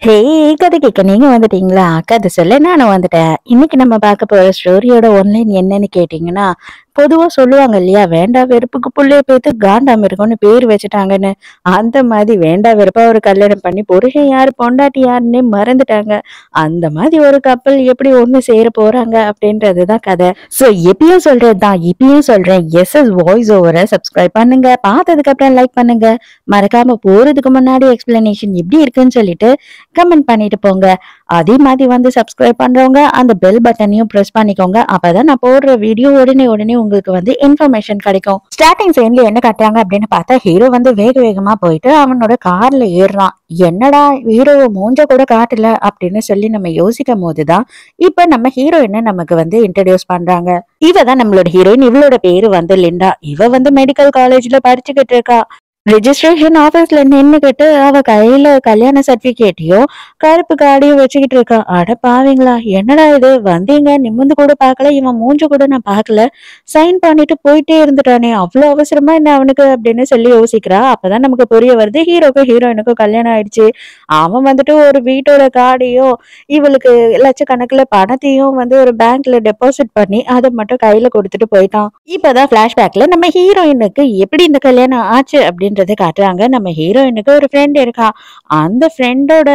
ஹே! கதை கேட்க நீங்க வந்துட்டீங்களா? கதை சொல்ல நானும் வந்துட்டேன். இன்னைக்கு நம்ம பார்க்க போற ஸ்டோரியோட ஒன்லைன் என்னன்னு கேட்டீங்கன்னா, பொதுவா சொல்லுவாங்க இல்லையா? "வேண்டா வெறுப்புக்கு புள்ளைய பெத்து காண்டாமிருகம்னு பேர் வச்சுட்டாங்கன்னு." அந்த மாதிரி வேண்டா வெறுப்பா ஒரு கல்யாணம் பண்ணி புருஷன் யாரு, பொண்டாட்டி யாருன்னே மறந்துட்டாங்க. அந்த மாதிரி ஒரு கப்பல் எப்படி ஒண்ணு சேர போறாங்க அப்படின்றது தான் கதை. ஸோ எப்பயும் சொல்றது தான், இப்பயும் சொல்றேன். எஸ்எஸ் வாய்ஸ் ஓவர சப்ஸ்கிரைப் பண்ணுங்க. பார்த்ததுக்கு அப்புறம் லைக் பண்ணுங்க. மறக்காம போறதுக்கு முன்னாடி எக்ஸ்பிளனேஷன் எப்படி இருக்குன்னு சொல்லிட்டு கமெண்ட் பண்ணிட்டு போங்க. அதே மாதிரி வந்து சப்ஸ்கிரைப் பண்றவங்க அந்த பெல் பட்டனையும் பிரஸ் பண்ணிக்கோங்க. அப்பதான் நான் போடுற வீடியோ உடனே உடனே உங்களுக்கு வந்து இன்ஃபர்மேஷன் கிடைக்கும். ஸ்டார்டிங் சீன்ல என்ன காட்டுறாங்க அப்படின்னு பார்த்தா, ஹீரோ வந்து வேக வேகமா போயிட்டு அவனோட கார்ல ஏறுறான். என்னடா ஹீரோவை மூஞ்ச கூட காட்டல அப்படின்னு சொல்லி நம்ம யோசிக்கும் போதுதான் இப்ப நம்ம ஹீரோயினை நமக்கு வந்து இன்ட்ரடியூஸ் பண்றாங்க. இவ தான் நம்மளோட ஹீரோயின். இவளோட பேரு வந்து லிண்டா. இவ வந்து மெடிக்கல் காலேஜ்ல படிச்சுக்கிட்டு இருக்கா. ரெஜிஸ்ட்ரேஷன் ஆபீஸ்ல நின்னுகிட்டு அவ கையில கல்யாண சர்டிபிகேட்டையும் கருப்பு கார்டையும் வச்சுக்கிட்டு இருக்கா. அட பாவீங்களா, என்னடா இது, வந்தீங்க நிமிர்ந்து கூட பார்க்கல, இவன் மூஞ்ச கூட நான் பார்க்கல, சைன் பண்ணிட்டு போயிட்டே இருந்துட்டானே, அவ்வளவு அவசரமா என்ன அவனுக்கு அப்படின்னு சொல்லி யோசிக்கிறா. அப்பதான் நமக்கு புரிய வருது, ஹீரோக்கும் ஹீரோயினுக்கும் கல்யாணம் ஆயிடுச்சு. அவன் வந்துட்டு ஒரு வீட்டோட கார்டையும் இவளுக்கு லட்சக்கணக்குல பணத்தையும் வந்து ஒரு பேங்க்ல டெபாசிட் பண்ணி அதை மட்டும் கையில கொடுத்துட்டு போயிட்டான். இப்பதான் பிளாஷ்பேக்ல நம்ம ஹீரோயினுக்கு எப்படி இந்த கல்யாணம் ஆச்சு அப்படின்றத காட்டுறாங்க. நம்ம ஹீரோயினுக்கு ஒரு ஃப்ரெண்ட் இருக்கா. அந்த ஃப்ரெண்டோட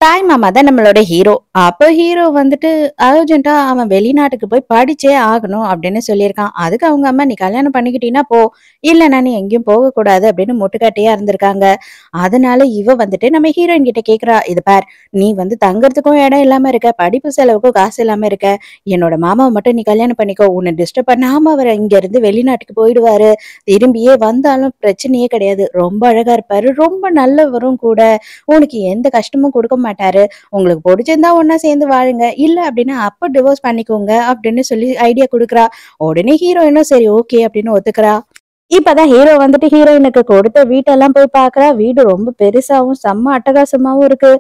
தாய் மாமா தான் நம்மளோட ஹீரோ. அப்ப ஹீரோ வந்துட்டு அர்ஜென்ட்டா அவன் வெளிநாட்டுக்கு போய் படிச்சே ஆகணும் அப்படின்னு சொல்லியிருக்கான். அதுக்கு அவங்க அம்மா, நீ கல்யாணம் பண்ணிக்கிட்டீன்னா போ, இல்லைன்னா நீ எங்கேயும் போகக்கூடாது அப்படின்னு முட்டுக்கட்டையா இருந்திருக்காங்க. அதனால இவ வந்துட்டு நம்ம ஹீரோயின் கிட்ட கேக்குறா, இது பார், நீ வந்து தங்கறதுக்கும் இடம் இல்லாம இருக்க, படிப்பு செலவுக்கும் காசு இல்லாம இருக்க, என்னோட மாமாவை மட்டும் நீ கல்யாணம் பண்ணிக்கோ, உன்னை டிஸ்டர்ப் பண்ணாம அவர் இங்க இருந்து வெளிநாட்டுக்கு போயிடுவாரு, திரும்பியே வந்தாலும் பிரச்சனையே கிடையாது, ரொம்ப அழகா இருப்பாரு, ரொம்ப நல்லவரும் கூட, உனக்கு எந்த கஷ்டமும் கொடுக்க மாட்டாரு, உங்களுக்கு பிடிச்சிருந்தா ஒன்னா சேர்ந்து வாழுங்க, இல்ல அப்படின்னா அப்ப டிவோர்ஸ் பண்ணிக்கோங்க அப்படின்னு சொல்லி ஐடியா கொடுக்குறா. உடனே ஹீரோயினும் சரி ஓகே அப்படின்னு ஒத்துக்கிறா. இப்பதான் ஹீரோ வந்துட்டு ஹீரோயினுக்கு கொடுத்த வீட்டெல்லாம் போய் பாக்குறா. வீடு ரொம்ப பெருசாவும் செம்ம அட்டகாசமாவும் இருக்கு.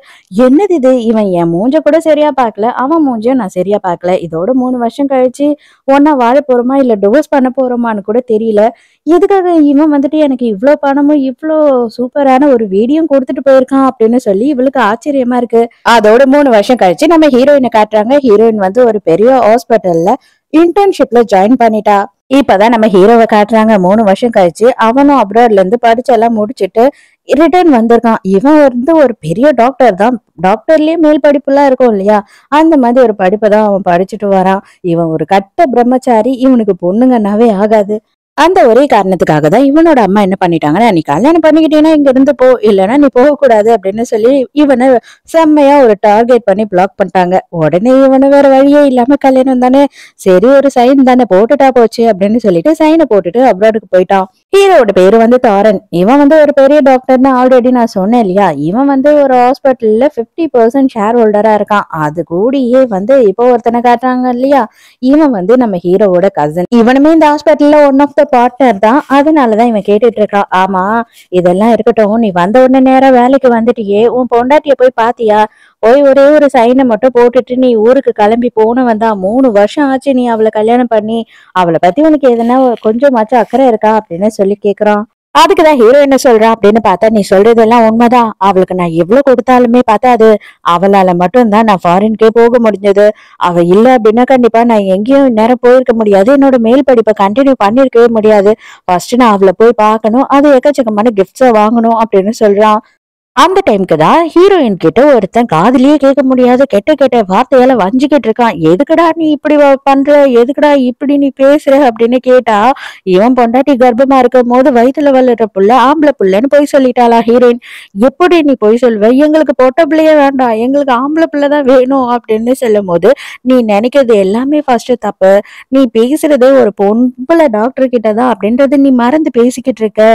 என்னது இது, இவன் என் மூஞ்ச கூட சரியா பாக்கல, அவன் மூஞ்சியும் நான் சரியா பாக்கல, இதோட 3 வருஷம் கழிச்சு ஒன்னா வாழ போறோமா இல்ல டிவோர்ஸ் பண்ண போறோமான்னு கூட தெரியல, எதுக்காக இவன் வந்துட்டு எனக்கு இவ்ளோ பணமும் இவ்ளோ சூப்பரான ஒரு வீடியும் கொடுத்துட்டு போயிருக்கான் அப்படின்னு சொல்லி இவளுக்கு ஆச்சரியமா இருக்கு. அதோட 3 வருஷம் கழிச்சு நம்ம ஹீரோயினை காட்டுறாங்க. ஹீரோயின் வந்து ஒரு பெரிய ஹாஸ்பிட்டல்ல இன்டர்ன்ஷிப்ல ஜாயின் பண்ணிட்டா. இப்பதான் நம்ம ஹீரோவை காட்டுறாங்க. 3 வருஷம் கழிச்சு அவனும் அப்ராட்ல இருந்து படிச்செல்லாம் முடிச்சுட்டு ரிட்டர்ன் வந்திருக்கான். இவன் வந்து ஒரு பெரிய டாக்டர் தான். டாக்டர்லயே மேல் படிப்புலாம் இருக்கும் இல்லையா, அந்த மாதிரி ஒரு படிப்பை தான் அவன் படிச்சுட்டு வரான். இவன் ஒரு கட்ட பிரம்மச்சாரி, இவனுக்கு பொண்ணுங்கன்னாவே ஆகாது. அந்த ஒரே காரணத்துக்காக தான் இவனோட அம்மா என்ன பண்ணிட்டாங்கன்னா, நீ கல்யாணம் பண்ணிக்கிட்டீங்கன்னா இங்க இருந்து போ, இல்லைன்னா நீ போகக்கூடாது அப்படின்னு சொல்லி இவனை செம்மையா ஒரு டார்கெட் பண்ணி பிளாக் பண்ணிட்டாங்க. உடனே இவனு வேற வழியே இல்லாம கல்யாணம் தானே, சரி ஒரு சைன் தானே போட்டுட்டா போச்சு அப்படின்னு சொல்லிட்டு சைனை போட்டுட்டு அப்ராடுக்கு போயிட்டான். ஹீரோட பேரு வந்து தாரன். இவன் வந்து ஒரு பெரிய டாக்டர்னு ஆல்ரெடி நான் சொன்னேன் இல்லையா. இவன் வந்து ஒரு ஹாஸ்பிட்டல்ல 50% ஷேர் ஹோல்டரா இருக்கான். அது கூடயே வந்து இப்போ ஒருத்தனை காட்டுறாங்க இல்லையா, இவன் வந்து நம்ம ஹீரோவோட கசின். இவனுமே இந்த ஹாஸ்பிட்டல்ல ஒன் ஆஃப் த பார்ட்னர் தான். அதனாலதான் இவன் கேட்டுட்டு இருக்கான், ஆமா இதெல்லாம் இருக்கட்டும், நீ வந்த உடனே நேரா வேலைக்கு வந்துட்டியே, உன் பொண்டாட்டிய போய் பாத்தியா, போய் ஒரே ஒரு சைனை மட்டும் போட்டுட்டு நீ ஊருக்கு கிளம்பி போனவன் தான், 3 வருஷம் ஆச்சு நீ அவளை கல்யாணம் பண்ணி, அவளை பத்தி உனக்கு எதனா கொஞ்சமாச்சும் அக்கறை இருக்கா அப்படின்னு சொல்லி கேக்குறான். அதுக்குதான் ஹீரோ என்ன சொல்றான் அப்படின்னு பார்த்தா, நீ சொல்றதெல்லாம் உண்மைதான், அவளுக்கு நான் எவ்வளவு கொடுத்தாலுமே பார்த்தா அது அவளால மட்டும்தான் நான் ஃபாரின்கே போக முடிஞ்சது, அவ இல்ல அப்படின்னா கண்டிப்பா நான் எங்கேயும் நேரம் போயிருக்க முடியாது, என்னோட மேல் படிப்பை கண்டினியூ பண்ணிருக்கவே முடியாது, ஃபர்ஸ்ட் நான் அவளை போய் பார்க்கணும், அது எக்கச்சக்கமான கிஃப்ட்ஸை வாங்கணும் அப்படின்னு சொல்றான். அந்த டைம்க்கு தான் ஹீரோயின் கிட்ட ஒருத்தன் காதுலயே கேட்க முடியாத கெட்ட கெட்ட வார்த்தையால வஞ்சிக்கிட்டு இருக்கான். எதுக்குடா நீ இப்படி பண்ற, எதுக்குடா இப்படி நீ பேசுற அப்படின்னு கேட்டா, இவன் பொண்டாட்டி கர்ப்பமா இருக்கும் போது வயித்துல வளர்ற புள்ள ஆம்பளை புள்ளன்னு பொய் சொல்லிட்டாளா ஹீரோயின். எப்படி நீ பொய் சொல்வ, எங்களுக்கு பொட்ட பிள்ளையே வேண்டாம், எங்களுக்கு ஆம்பளை பிள்ளைதான் வேணும் அப்படின்னு சொல்லும் போது, நீ நினைக்கிறது எல்லாமே ஃபர்ஸ்ட் தப்பு, நீ பேசுறது ஒரு பொம்பளை டாக்டர் கிட்டதான் அப்படின்றது நீ மறந்து பேசிக்கிட்டு இருக்க,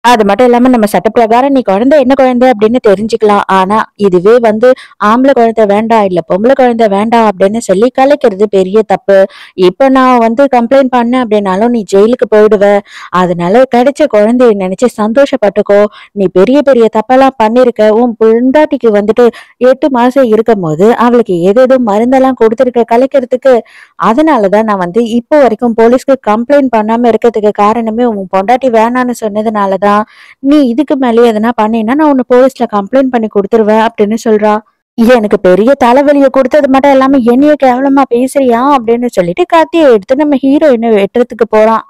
அது மட்டும் இல்லாம நம்ம சட்ட பிரகாரம் நீ குழந்தை என்ன குழந்தை அப்படின்னு தெரிஞ்சுக்கலாம், ஆனா இதுவே வந்து ஆம்பளை குழந்தை வேண்டாம் இல்ல பொம்பளை குழந்தை வேண்டாம் அப்படின்னு சொல்லி கலைக்கிறது பெரிய தப்பு. இப்ப நான் வந்து கம்ப்ளைண்ட் பண்ணேன் அப்படின்னாலும் நீ ஜெயிலுக்கு போயிடுவ, அதனால கிடைச்ச குழந்தைய நினைச்சு சந்தோஷப்பட்டுக்கோ, நீ பெரிய பெரிய தப்பெல்லாம் பண்ணிருக்க, உன் பொண்டாட்டிக்கு வந்துட்டு 8 மாசம் இருக்கும் போது அவளுக்கு ஏதேதோ மருந்தெல்லாம் கொடுத்துருக்க கலைக்கிறதுக்கு, அதனாலதான் நான் வந்து இப்போ வரைக்கும் போலீஸ்க்கு கம்ப்ளைண்ட் பண்ணாம இருக்கிறதுக்கு காரணமே உன் பொண்டாட்டி வேணான்னு சொன்னதுனாலதான் சொல்றான். நீ இதுக்கு மேலே எதனா பண்ணீன்னா நான் உன்னை போலீஸ்ல கம்ப்ளைண்ட் பண்ணி கொடுத்துருவேன் அப்படின்னு சொல்றா. எனக்கு பெரிய தலைவலியை கொடுத்தது மட்டும் இல்லாம என்னைய கேவலமா பேசுறியா அப்படின்னு சொல்லிட்டு கத்தியை எடுத்து நம்ம ஹீரோயினை வெட்டுறதுக்கு போறான்.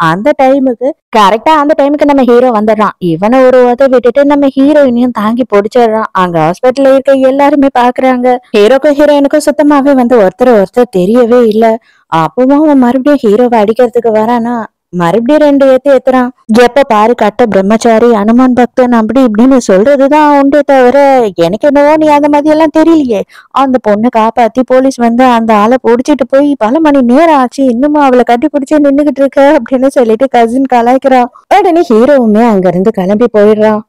கரெக்டா அந்த டைமுக்கு நம்ம ஹீரோ வந்துடுறான். இவனை ஒரு உத விட்டுட்டு நம்ம ஹீரோயினையும் தாங்கி பிடிச்சிடுறான். அங்க ஹாஸ்பிட்டல்ல இருக்க எல்லாருமே பாக்குறாங்க. ஹீரோக்கும் ஹீரோயினுக்கும் சுத்தமாவே ஒருத்தர் தெரியவே இல்ல. அப்பவும் அவன் மறுபடியும் ஹீரோவை அடிக்கிறதுக்கு வரானா, மறுபடியும் 2 ஏத்துறான். எப்ப பாரு கட்ட பிரம்மச்சாரி, அனுமான் பக்தன் அப்படி இப்படின்னு சொல்றதுதான் உண்டே தவிர எனக்கு என்னவோ நீ அந்த மாதிரி எல்லாம் தெரியலையே. அந்த பொண்ணை காப்பாத்தி போலீஸ் அந்த ஆளை புடிச்சிட்டு போய் பல மணி நேரம் ஆச்சு, இன்னுமா அவளை கட்டி பிடிச்சு நின்னுகிட்டு இருக்க அப்படின்னு சொல்லிட்டு கசின் கலாய்க்கிறான். உடனே ஹீரோவுமே அங்க இருந்து கிளம்பி போயிடுறான்.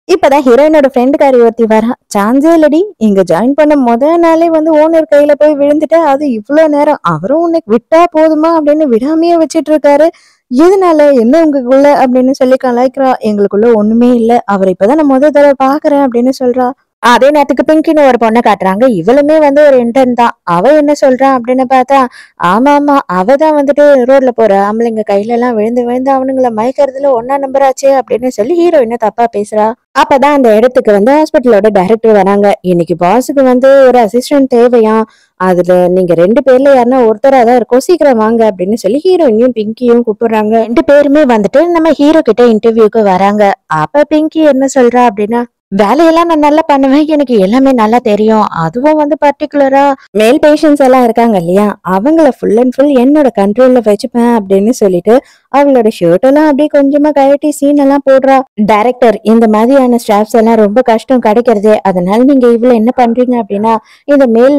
இப்பதான் ஹீரோயினோட ஃப்ரெண்டுக்காரி ஒருத்தி வரா. சான்ஸே இல்லடி, இங்க ஜாயின் பண்ண நாளே ஓனர் கையில போய் விழுந்துட்ட. அது இவ்வளவு நேரம் அவரும் உன்னை விட்டா போதுமா அப்படின்னு விடாமையே வச்சிட்டு இருக்காரு. எதனால என்ன உங்களுக்குள்ள அப்படின்னு சொல்லி கலாய்க்கிறா. எங்களுக்குள்ள ஒண்ணுமே இல்ல, அவர் இப்பதான் நான் தடவை பாக்குறேன் அப்படின்னு சொல்றா. அதே நேரத்துக்கு பிங்கின்னு ஒரு பொண்ணை காட்டுறாங்க. இவளுமே ஒரு இன்டர்ன் தான். அவ என்ன சொல்றா அப்படின்னு பார்த்தா, ஆமா அவதான் ரோட்ல போற ஆம்பளைங்க கையில எல்லாம் விழுந்து விழுந்து அவனுங்களை மயக்கிறதுல ஒன்னா நம்பர் ஆச்சே அப்படின்னு சொல்லி ஹீரோயினை தப்பா பேசுறா. அப்பதான் அந்த இடத்துக்கு ஹாஸ்பிட்டலோட டைரக்டர் வராங்க. இன்னைக்கு பாஸுக்கு ஒரு அசிஸ்டன்ட் தேவையா, அதுல நீங்க 2 பேர்ல யாருன்னா ஒருத்தரா தான் இருக்கும், சீக்கிரம் வாங்க அப்படின்னு சொல்லி ஹீரோயினையும் பிங்கியும் கூப்பிடுறாங்க. 2 பேருமே நம்ம ஹீரோ கிட்ட இன்டர்வியூக்கு வராங்க. அப்ப பிங்கி என்ன சொல்றா அப்படின்னா, வேலையெல்லாம் நான் நல்லா பண்ணுவேன், எனக்கு எல்லாமே நல்லா தெரியும். அதுவும் பர்டிகுலரா மேல் பேஷண்ட்ஸ் எல்லாம் இருக்காங்க இல்லையா, அவங்கள ஃபுல் அண்ட் ஃபுல் என்னோட கண்ட்ரோல்ல வச்சுப்பேன் அப்படின்னு சொல்லிட்டு அவளோட ஷர்ட் எல்லாம் அப்படியே கொஞ்சமா கழட்டி சீன் எல்லாம் போடுறா. டைரக்டர், இந்த மாதிரியான ஸ்டாஃப்ஸ் எல்லாம் ரொம்ப கஷ்டம் கிடைக்கிறது, அதனால நீங்க இவ்வளவு என்ன பண்றீங்க அப்படின்னா, இந்த மேல்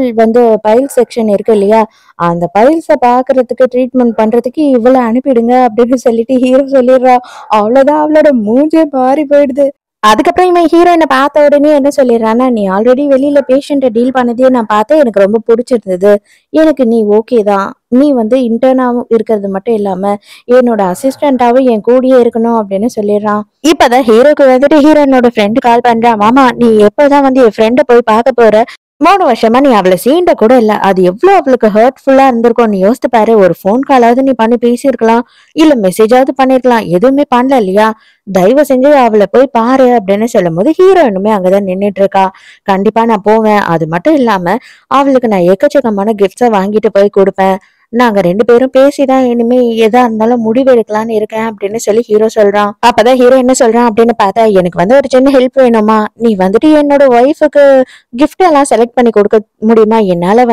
பைல் செக்ஷன் இருக்கு இல்லையா, அந்த பைல்ஸ பாக்குறதுக்கு ட்ரீட்மெண்ட் பண்றதுக்கு இவ்வளவு அனுப்பிடுங்க அப்படின்னு சொல்லிட்டு ஹீரோ சொல்லிடுறா. அவ்வளவுதான், அவளோட மூஞ்சே மாறி போயிடுது. அதுக்கப்புறம் இவன் ஹீரோயினை பார்த்த உடனே என்ன சொல்லிடுறான்னா, நீ ஆல்ரெடி வெளியில பேஷண்ட்டை டீல் பண்ணதே நான் பார்த்தேன், எனக்கு ரொம்ப பிடிச்சிருந்தது, எனக்கு நீ ஓகே தான், நீ இன்டர்னாவும் இருக்கிறது மட்டும் இல்லாம என்னோட அசிஸ்டண்டாவும் என் கூடயே இருக்கணும் அப்படின்னு சொல்லிடுறான். இப்பதான் ஹீரோக்கு ஹீரோயினோட ஃப்ரெண்டு கால் பண்றான். மாமா, நீ எப்பதான் என் ஃப்ரெண்டை போய் பார்க்க போற? 3 வருஷமா நீ அவளை சீண்ட கூட இல்ல, அது எவ்வளவு அவளுக்கு ஹர்ட்ஃபுல்லா இருந்திருக்கும் நீ யோசித்து பாரு. ஒரு போன் காலாவது நீ பண்ணி பேசியிருக்கலாம், இல்ல மெசேஜாவது பண்ணிருக்கலாம், எதுவுமே பண்ணல இல்லையா, தயவு செஞ்சு அவளை போய் பாரு அப்படின்னு சொல்லும் போது ஹீரோயினுமே அங்கதான் நின்னுட்டு இருக்கா. கண்டிப்பா நான் போவேன், அது மட்டும் இல்லாம அவளுக்கு நான் எக்கச்சக்கமான கிஃப்ட்ஸை வாங்கிட்டு போய் கொடுப்பேன், நாங்க 2 பேரும் பேசிதான் இனிமே எதா இருந்தாலும் முடிவு எடுக்கலான்னு இருக்கேன் அப்படின்னு சொல்லி ஹீரோ சொல்றான். அப்பதான் ஹீரோ என்ன சொல்றான் அப்படின்னு பார்த்தா, எனக்கு ஒரு சின்ன ஹெல்ப் வேணுமா, நீ என்னோட ஒய்ஃபுக்கு கிஃப்ட் எல்லாம் செலக்ட் பண்ணி கொடுக்க முடியுமா? என்னால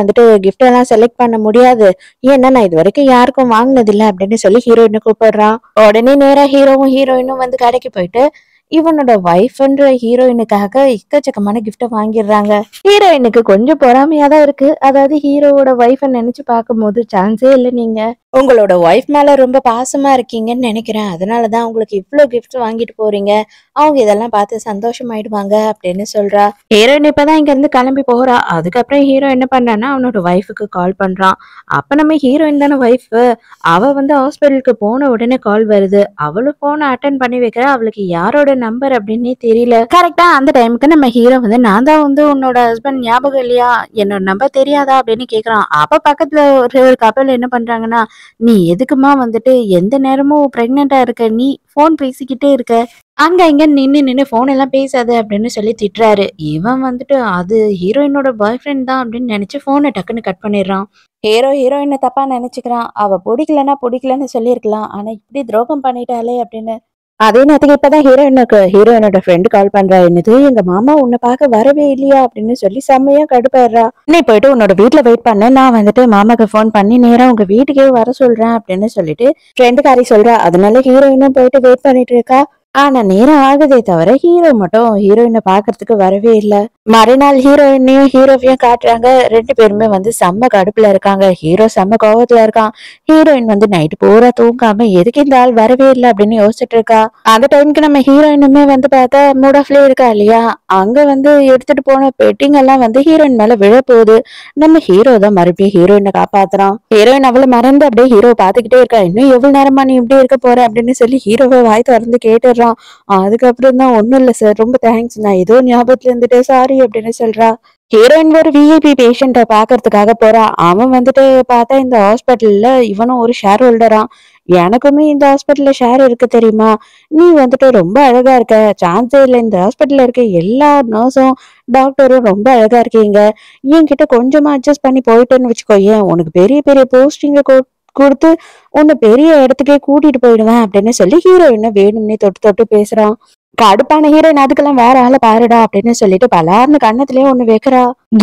கிஃப்ட் எல்லாம் செலக்ட் பண்ண முடியாது, ஏன்னா நான் இது வரைக்கும் யாருக்கும் வாங்கினது இல்லை அப்படின்னு சொல்லி ஹீரோயினை கூப்பிடுறான். உடனே நேரா ஹீரோவும் ஹீரோயினும் கடைக்கு போயிட்டு இவனோட ஒய்ஃப்ன்ற ஹீரோயினுக்காக எக்கச்சக்கமான கிஃப்ட வாங்கிடுறாங்க. ஹீரோயினுக்கு கொஞ்சம் பொறாமையாதான் இருக்கு. அதாவது ஹீரோவோட ஒய்ஃபை நினைச்சு பார்க்கும்போது சான்ஸே இல்லை, நீங்க உங்களோட ஒய்ஃப் மேல ரொம்ப பாசமா இருக்கீங்கன்னு நினைக்கிறேன், அதனாலதான் உங்களுக்கு இவ்வளவு கிஃப்ட் வாங்கிட்டு போறீங்க, அவங்க இதெல்லாம் பார்த்து சந்தோஷமாயிடுவாங்க அப்படின்னு சொல்றா. ஹீரோயின் இப்பதான் இங்க இருந்து கிளம்பி போறா. அதுக்கப்புறம் ஹீரோ என்ன பண்றான்னா அவனோட ஒய்ஃபுக்கு கால் பண்றான். அப்ப நம்ம ஹீரோயின் தானே ஒய்ஃப், அவ ஹாஸ்பிட்டலுக்கு போன உடனே கால் வருது. அவளும் போனை அட்டன் பண்ணி வைக்கிற, அவளுக்கு யாரோட நம்பர் அப்படின்னே தெரியல. கரெக்டா அந்த டைமுக்கு நம்ம ஹீரோ நான் தான் உன்னோட ஹஸ்பண்ட் ஞாபகம் இல்லையா, என்னோட நம்பர் தெரியாதா அப்படின்னு கேக்குறான். அப்ப பக்கத்துல ஒரு கப்பல் என்ன பண்றாங்கன்னா, நீ எதுக்குமா எந்த நேரமும் பிரெக்னெண்டா இருக்க, நீ போன் பேசிக்கிட்டே இருக்க, அங்க இங்க நின்னு போன் எல்லாம் பேசாத அப்படின்னு சொல்லி திட்டுறாரு. இவன் அது ஹீரோயினோட பாய் ஃப்ரெண்ட் தான் அப்படின்னு நினைச்சு போனை டக்குன்னு கட் பண்ணிடுறான். ஹீரோயினை தப்பா நினைச்சுக்கிறான். அவ பிடிக்கலன்னு சொல்லியிருக்கலாம், ஆனா இப்படி துரோகம் பண்ணிட்டாலே அப்படின்னு. அதே நேரத்துக்கு இப்பதான் ஹீரோயினோட ஃப்ரெண்டு கால் பண்றா. என்னது, எங்க மாமா உன்னை பார்க்க வரவே இல்லையா அப்படின்னு சொல்லி செம்மையா கடுப்பாடுறா. நீ போயிட்டு உன்னோட வீட்டுல வெயிட் பண்ண, நான் மாமாக்கு போன் பண்ணி நேரா உங்க வீட்டுக்கே வர சொல்றேன் அப்படின்னு சொல்லிட்டு ஃப்ரெண்டுக்காரி சொல்றா. அதனால ஹீரோயினும் போயிட்டு வெயிட் பண்ணிட்டு இருக்கா. ஆனா நேரம் ஆகுதே தவிர ஹீரோ மட்டும் ஹீரோயினை பாக்குறதுக்கு வரவே இல்லை. மறுநாள் ஹீரோயினையும் ஹீரோவையும் காட்டுறாங்க. 2 பேருமே செம்ம கடுப்புல இருக்காங்க. ஹீரோ செம்ம கோவத்துல இருக்கான். ஹீரோயின் நைட்டு பூரா தூங்காம எதுக்கு இந்த ஆள் வரவே இல்லை அப்படின்னு யோசிச்சுட்டு இருக்கா. அந்த டைமுக்கு நம்ம ஹீரோயினுமே பார்த்தா மூட் ஆஃப்லயே இருக்கா இல்லையா, அங்க எடுத்துட்டு போன பெட்டிங் எல்லாம் ஹீரோயின் மேல விழ போகுது. நம்ம ஹீரோ தான் மறுபடியும் ஹீரோயினை காப்பாத்துறான். ஹீரோயின் அவளை மறந்து அப்படியே ஹீரோ பாத்துக்கிட்டே இருக்கா. இன்னும் எவ்வளவு நேரமா நீ இப்படி இருக்க போற அப்படின்னு சொல்லி ஹீரோவை வாய் திறந்து கேட்டுடுறான். அதுக்கப்புறம் தான், ஒண்ணும் இல்ல சார், ரொம்ப தேங்க்ஸ், நான் ஏதோ ஞாபகத்துல இருந்துட்டேன், சாரி அப்படின்னு சொல்றா. ஹீரோயின் ஒரு விஐபி பேஷண்ட்டை பாக்குறதுக்காக போறா. அவன் பார்த்தா இந்த ஹாஸ்பிட்டல்ல இவனும் ஒரு ஷேர் ஹோல்டரா. எனக்குமே இந்த ஹாஸ்பிட்டல்ல ஷேர் இருக்கு தெரியுமா? நீ வந்துட்டு ரொம்ப அழகா இருக்க. சான்ஸே இல்ல. இந்த ஹாஸ்பிட்டல்ல இருக்க எல்லா நர்ஸும், டாக்டரும் ரொம்ப அழகா இருக்கீங்க. என்கிட்ட கொஞ்சமா அட்ஜஸ்ட் பண்ணி போயிட்டேன்னு வச்சுக்கோயேன், உனக்கு பெரிய பெரிய போஸ்டிங்க குடுத்து உன்னை பெரிய இடத்துக்கே கூட்டிட்டு போயிடுவேன் அப்படின்னு சொல்லி ஹீரோயின வேணும்னே தொட்டு தொட்டு பேசுறான். கடுப்பான ஹீரோயின் அதுக்கெல்லாம் வேற ஆள பாருடா அப்படின்னு சொல்லிட்டு பலார்னு கன்னத்திலேயே ஒண்ணு வைக்கிறா.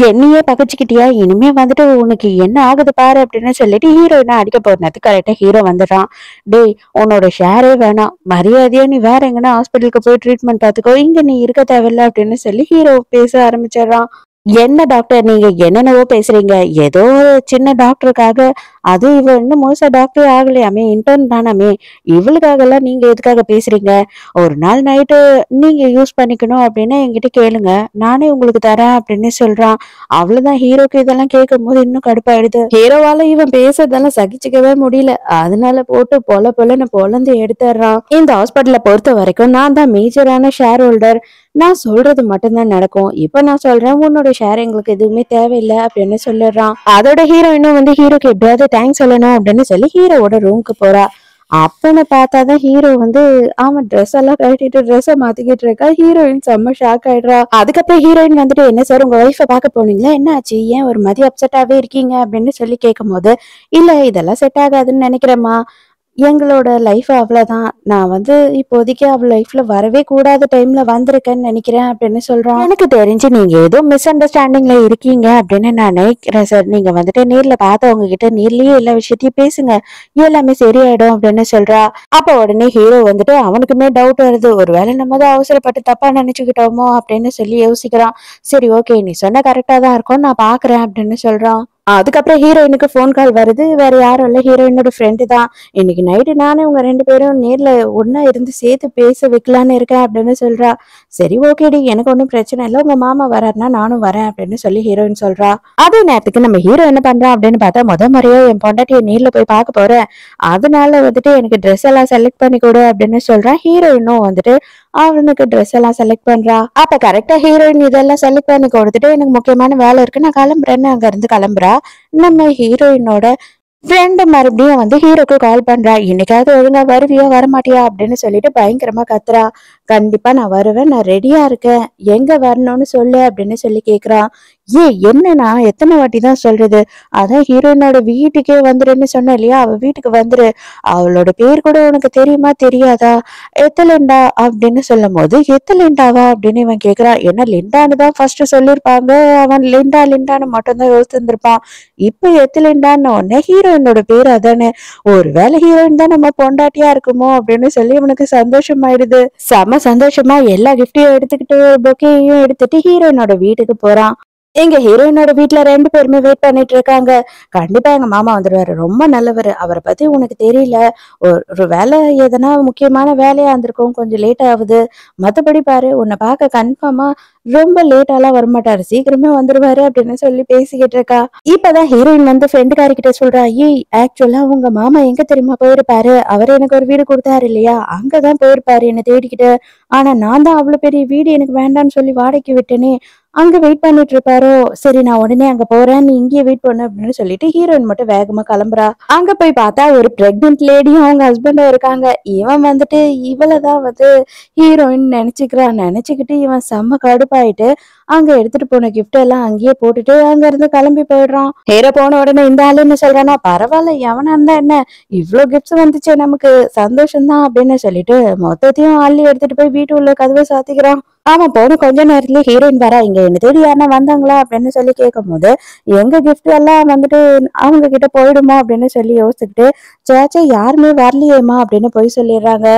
என்னையே பகச்சுக்கிட்டியா, இனிமே வந்துட்டு உனக்கு என்ன ஆகுது பாரு அப்படின்னு சொல்லிட்டு ஹீரோயினை அடிக்க போனது கரெக்டா ஹீரோ வந்துடுறான். டேய், உன்னோட ஷேரே வேணாம், மரியாதையா நீ வேற எங்கன்னா ஹாஸ்பிட்டலுக்கு போய் ட்ரீட்மெண்ட் பார்த்துக்கோ, இங்க நீ இருக்க தேவையில்ல அப்படின்னு சொல்லி ஹீரோ பேச ஆரம்பிச்சிடுறான். என்ன டாக்டர் நீங்க என்னென்னவோ பேசுறீங்க. ஏதோ ஒரு சின்ன டாக்டருக்காக, அது இவ இன்னும் முழுசா டாக்டரே ஆகலையாமே, இன்டர்ன் தானாமே, இவளுக்காக எல்லாம் நீங்க எதுக்காக பேசுறீங்க? ஒரு நாள் நைட்டு நீங்க யூஸ் பண்ணிக்கணும் அப்படின்னா என்கிட்ட கேளுங்க, நானே உங்களுக்கு தரேன் அப்படின்னு சொல்றான். அவ்வளவுதான். ஹீரோக்கு இதெல்லாம் கேட்கும் போது இன்னும் கடுப்பாயிடுது. ஹீரோவால இவன் பேசுறதெல்லாம் சகிச்சுக்கவே முடியல. அதனால போட்டு பொலன்னு பொலந்து எடுத்துடுறான். இந்த ஹாஸ்பிட்டலை பொறுத்த வரைக்கும் நான் தான் மேஜரான ஷேர் ஹோல்டர். நான் சொல்றது மட்டும்தான் நடக்கும். இப்ப நான் சொல்றேன், உன்னோட ஷேர் எங்களுக்கு எதுவுமே தேவையில்லை அப்படின்னு சொல்லிடுறான். அதோட ஹீரோயினும் வந்து ஹீரோக்கு எப்படியாவது தேங்க்ஸ் சொல்லணும் அப்படின்னு சொல்லி ஹீரோவோட ரூமுக்கு போறா. அப்பன்னு பார்த்தாதான் ஹீரோ வந்து அவன் ட்ரெஸ் எல்லாம் கட்டிட்டு ட்ரெஸ்ஸை மாத்திக்கிட்டு இருக்கா. ஹீரோயின் செம்ம ஷாக் ஆயிடுறா. அதுக்கப்புறம் ஹீரோயின் வந்துட்டு, என்ன சார் உங்க ஒய்ஃபை பார்க்க போனீங்களா, என்ன ஆச்சு, ஏன் ஒரு மாதிரி அப்செட்டாவே இருக்கீங்க அப்படின்னு சொல்லி கேட்கும் போது, இல்ல இதெல்லாம் செட் ஆகாதுன்னு நினைக்கிறேம்மா, எங்களோட லைஃப் அவ்வளவுதான். நான் வந்து இப்போதைக்கு அவ லைஃப்ல வரவே கூடாத டைம்ல வந்திருக்கேன்னு நினைக்கிறேன் அப்படின்னு சொல்றான். எனக்கு தெரிஞ்சு நீங்க ஏதோ மிஸ் அண்டர்ஸ்டாண்டிங்ல இருக்கீங்க அப்படின்னு நான் நினைக்கிறேன் சார். நீங்க வந்துட்டு நேர்ல பார்த்தவங்க கிட்ட நேர்லயே எல்லா விஷயத்தையும் பேசுங்க, எல்லாமே சரியாயிடும் அப்படின்னு சொல்றா. அப்ப உடனே ஹீரோ வந்துட்டு அவனுக்குமே டவுட் வருது. ஒருவேளை நம்ம தான் அவசரப்பட்டு தப்பா நினைச்சுக்கிட்டோமோ அப்படின்னு சொல்லி யோசிக்கிறான். சரி, ஓகே, நீ சொன்ன கரெக்டா தான் இருக்கும், நான் பாக்குறேன் அப்படின்னு சொல்றான். அதுக்கப்புறம் ஹீரோயினுக்கு ஃபோன் கால் வருது. வேற யாரும் இல்ல, ஹீரோயினோட ஃப்ரெண்டு தான். இன்னைக்கு நைட்டு நானே உங்க 2 பேரும் நேர்ல ஒண்ணா இருந்து சேர்த்து பேச வைக்கலான்னு இருக்கேன் அப்படின்னு சொல்றா. சரி, ஓகேடி, எனக்கு ஒன்றும் பிரச்சனை இல்லை, உங்க மாமா வராருன்னா நானும் வரேன் அப்படின்னு சொல்லி ஹீரோயின் சொல்றா. அதே நேரத்துக்கு நம்ம ஹீரோ என்ன பண்றான் அப்படின்னு பார்த்தா, முறையா என் பொண்டாட்டியை நேர்ல போய் பார்க்க போறேன், அதனால வந்துட்டு எனக்கு ட்ரெஸ் எல்லாம் செலக்ட் பண்ணி கொடு அப்படின்னு சொல்றான். ஹீரோயினும் வந்துட்டு அவனுக்கு ட்ரெஸ் எல்லாம் செலக்ட் பண்றா. அப்ப கரெக்டா ஹீரோயின் இதெல்லாம் செலக்ட் பண்ணி கொடுத்துட்டு, எனக்கு முக்கியமான வேலை இருக்கு, நான் கிளம்புறேன்னு அங்க இருந்து கிளம்புறா. நம்ம ஹீரோயினோட ஃப்ரெண்டு மறுபடியும் வந்து ஹீரோக்கு கால் பண்றா. இன்னைக்காவது ஒழுங்கா வருவியா வரமாட்டியா அப்படின்னு சொல்லிட்டு பயங்கரமா கத்துறா. கண்டிப்பா நான் வருவேன், நான் ரெடியா இருக்கேன், எங்க வரணும்னு சொல்லு அப்படின்னு சொல்லி கேக்குறான். என்ன நான் எத்தனை வாட்டி தான் சொல்றது, அதான் ஹீரோயினோட வீட்டுக்கே வந்துருன்னு சொன்னேன் இல்லையா, அவ வீட்டுக்கு வந்துரு, அவளோட பேர் கூட உனக்கு தெரியுமா தெரியாதா, எத்தலிண்டா அப்படின்னு சொல்லும் போது, எத்தலிண்டாவா அப்படின்னு இவன் கேக்குறான். என்ன லிண்டான்னு தான் ஃபர்ஸ்ட் சொல்லியிருப்பாங்க, அவன் லிண்டா லிண்டான்னு மட்டும்தான் யோசிச்சிருந்திருப்பான். இப்ப எத்தலிண்டான்னு உடனே ஹீரோயினோட பேர் அதானே, ஒருவேளை ஹீரோயின் தான் நம்ம பொண்டாட்டியா இருக்குமோ அப்படின்னு சொல்லி இவனுக்கு சந்தோஷமாயிடுது. செம சந்தோஷமா எல்லா கிஃப்டையும் எடுத்துக்கிட்டு பொக்கேயும் எடுத்துட்டு ஹீரோயினோட வீட்டுக்கு போறான். எங்க ஹீரோயினோட வீட்டுல 2 பேருமே வெயிட் பண்ணிட்டு இருக்காங்க. கண்டிப்பா எங்க மாமா வந்துருவாரு, ரொம்ப நல்லவரு, அவரை பத்தி உனக்கு தெரியல, ஒரு வேலை எதனா முக்கியமான வேலையா இருந்திருக்கும், கொஞ்சம் லேட் ஆகுது, மத்தபடி பாரு உன்னை பார்க்க கன்ஃபார்மா ரொம்ப லேட்டாலாம் வரமாட்டாரு, சீக்கிரமே வந்துருவாரு அப்படின்னு சொல்லி பேசிக்கிட்டு இருக்கா. இப்பதான் ஹீரோயின் வந்து ஃப்ரெண்டுக்காரி கிட்ட சொல்றா, ஆக்சுவலா உங்க மாமா எங்க தெரியுமா போயிருப்பாரு, அவர் எனக்கு ஒரு வீடு கொடுத்தாரு இல்லையா, அங்கதான் போயிருப்பாரு என்ன தேடிக்கிட்டு, ஆனா நான் தான் அவ்வளவு பெரிய வீடு எனக்கு வேண்டாம்னு சொல்லி வாடகைக்கு விட்டேனே, அங்க வெயிட் பண்ணிட்டு இருப்பாரோ, சரி நான் உடனே அங்க போறேன், நீ இங்கேயே வெயிட் பண்ணு அப்படின்னு சொல்லிட்டு ஹீரோயின் மட்டும் வேகமா கிளம்புறா. அங்க போய் பார்த்தா ஒரு பிரெக்னென்ட் லேடியும் அவங்க ஹஸ்பண்டும் இருக்காங்க. இவன் வந்துட்டு இவளதான் வந்து ஹீரோயின் நினைச்சுக்கிட்டு இவன் செம்ம கடுப்பாயிட்டு அங்க எடுத்துட்டு போன கிஃப்ட் எல்லாம் அங்கேயே போட்டுட்டு அங்க இருந்து கிளம்பி போயிடுறான். ஹீரோ போன உடனே இந்த ஆளு என்ன சொல்றானா, பரவாயில்ல எவனா இருந்தா என்ன, இவ்வளவு கிஃப்ட்ஸ் வந்துச்சு, நமக்கு சந்தோஷம்தான் அப்படின்னு சொல்லிட்டு மொத்தத்தையும் அள்ளி எடுத்துட்டு போய் வீட்டு உள்ள கதவை சாத்திக்கிறான். அவன் போன கொஞ்ச நேரத்துல ஹீரோயின் வரா. இங்க என்ன தேடி யாருன்னா வந்தாங்களா அப்படின்னு சொல்லி கேட்கும் போது, எங்க கிஃப்ட் எல்லாம் வந்துட்டு அவங்க கிட்ட போயிடுமோ அப்படின்னு சொல்லி யோசிச்சுக்கிட்டு, சேச்சே யாருமே வரலையேமா அப்படின்னு போய் சொல்லிடுறாங்க.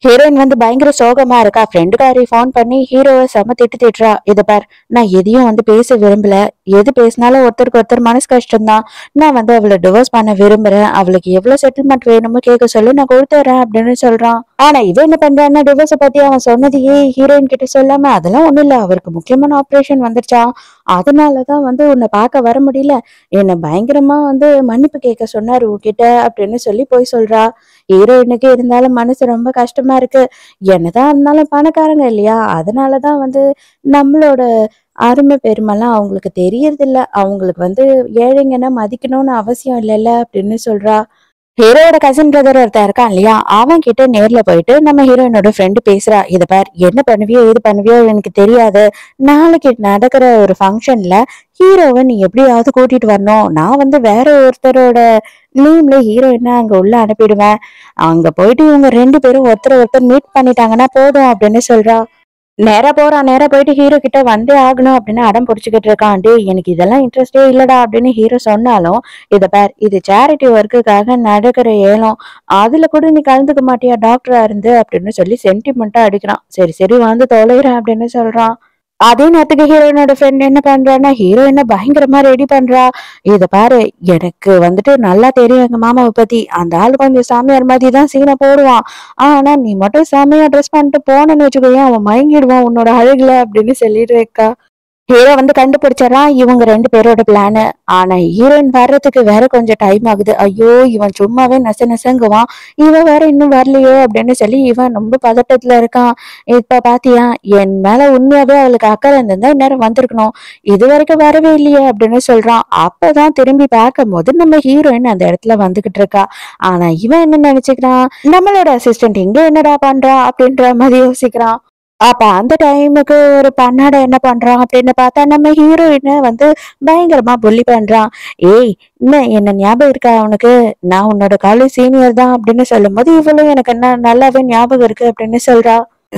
ஹீரோயின் வந்து பயங்கர சோகமா இருக்கா. ஃப்ரெண்டுக்காரி ஃபோன் பண்ணி ஹீரோவை செம திட்டுறா. இதை பார், நான் எதையும் வந்து பேச விரும்பல, எது பேசினாலும் ஒருத்தருக்கு ஒருத்தர் மனசு கஷ்டம்தான், நான் வந்து அவளை டிவோர்ஸ் பண்ண விரும்புறேன், அவளுக்கு எவ்வளவு செட்டில்மெண்ட் வேணுமோ கேட்க சொல்லி நான் கொடுத்துறேன் அப்படின்னு சொல்றான். ஆனா இவன் என்ன பண்றான்னா, டிவோர்ஸ பத்தி அவன் சொன்னதையே ஹீரோயின் கிட்ட சொல்லாம, அதெல்லாம் ஒண்ணும் இல்ல, அவருக்கு முக்கியமான ஆப்ரேஷன் வந்துருச்சான், அதனாலதான் வந்து உன்னை பார்க்க வர முடியல, என்னை பயங்கரமா வந்து மன்னிப்பு கேட்க சொன்னாரு உன்கிட்ட அப்படின்னு சொல்லி போய் சொல்றா. ஹீரோயினுக்கு இருந்தாலும் மனசு ரொம்ப கஷ்டமா இருக்கு. என்னதான் இருந்தாலும் பணக்காரங்க இல்லையா, அதனாலதான் வந்து நம்மளோட அருமை பெருமைலாம் அவங்களுக்கு தெரியறது இல்ல, அவங்களுக்கு வந்து ஏழைங்கன்னா மதிக்கணும்னு அவசியம் இல்லைல்ல அப்படின்னு சொல்றா. ஹீரோட கசின் பிரதர் ஒருத்தன் இருக்கான் இல்லையா, அவன் கிட்ட நேர்ல போயிட்டு நம்ம ஹீரோயினோட ஃப்ரெண்டு பேசுறா. இத பார், என்ன பண்ணுவியோ ஏது பண்ணுவியோ எனக்கு தெரியாது. நாளைக்கு நடக்கிற ஒரு ஃபங்க்ஷன்ல ஹீரோவை நீ எப்படியாவது கூட்டிட்டு வரணும். நான் வந்து வேற ஒருத்தரோட நேம்ல ஹீரோயினை அங்க உள்ள அனுப்பிடுவேன். அங்க போயிட்டு இவங்க 2 பேரும் ஒருத்தர் ஒருத்தர் மீட் பண்ணிட்டாங்கன்னா போதும் அப்படின்னு சொல்றா. நேரா போறான். நேரா போயிட்டு ஹீரோ கிட்ட வந்தே ஆகணும் அப்படின்னு அடம் பிடிச்சுக்கிட்டு இருக்கான். டேய் எனக்கு இதெல்லாம் இன்ட்ரெஸ்டே இல்லடா அப்படின்னு ஹீரோ சொன்னாலும், இத பார் இது சேரிட்டி ஒர்க்குக்காக நடக்கிற ஏலம். அதுல கூட நீ கலந்துக்க மாட்டியா டாக்டரா இருந்து அப்படின்னு சொல்லி சென்டிமெண்டா அடிக்கிறான். சரி சரி வந்து தொலைறேன் அப்படின்னு சொல்றான். அதே நேரத்துக்கு ஹீரோயினோட ஃப்ரெண்ட் என்ன பண்றான்னா, ஹீரோயின பயங்கரமா ரெடி பண்றா. இத பாரு, எனக்கு வந்துட்டு நல்லா தெரியும் எங்க மாமாவை பத்தி. அந்த ஆள் கொஞ்சம் சாமியார் மாதிரி தான் சீனை போடுவான். ஆனா நீ மட்டும் செமையா ட்ரெஸ் பண்ணிட்டு போனேன்னு வச்சுக்கோயேன், அவன் மயங்கிடுவான் உன்னோட அழகுல அப்படின்னு சொல்லிட்டு இருக்கா. ஹீரோ வந்து கண்டுபிடிச்சிடறான் இவங்க 2 பேரோட பிளானு. ஆனா ஹீரோயின் வர்றதுக்கு வேற கொஞ்சம் டைம் ஆகுது. ஐயோ இவன் சும்மாவே நச நசங்குவான். இவன் வேற இன்னும் வரலையோ அப்படின்னு சொல்லி இவன் ரொம்ப பதட்டத்துல இருக்கான். இப்ப பாத்தியா, என் மேல உண்மையாவே அவளுக்கு அக்கறை இருந்திருந்தா இந்நேரம் வந்திருக்கணும். இது வரைக்கும் வரவே இல்லையே அப்படின்னு சொல்றான். அப்பதான் திரும்பி பார்க்கும் போது நம்ம ஹீரோயின் அந்த இடத்துல வந்துகிட்டு இருக்கா. ஆனா இவன் என்ன நினைச்சுக்கிறான், நம்மளோட அசிஸ்டன்ட் இங்க என்னடா பண்றா அப்படின்ற மாதிரி யோசிக்கிறான். அப்ப அந்த டைமுக்கு ஒரு பன்னாட என்ன பண்றான் அப்படின்னு பார்த்தா, நம்ம ஹீரோயினை வந்து பயங்கரமா புல்லி பண்றான். ஏய் என்ன ஞாபகம் இருக்கா உனக்கு, நான் உன்னோட காலேஜ் சீனியர் தான் அப்படின்னு சொல்லும் போது இவளும் எனக்கு என்ன நல்லாவே ஞாபகம் இருக்கு அப்படின்னு சொல்றா.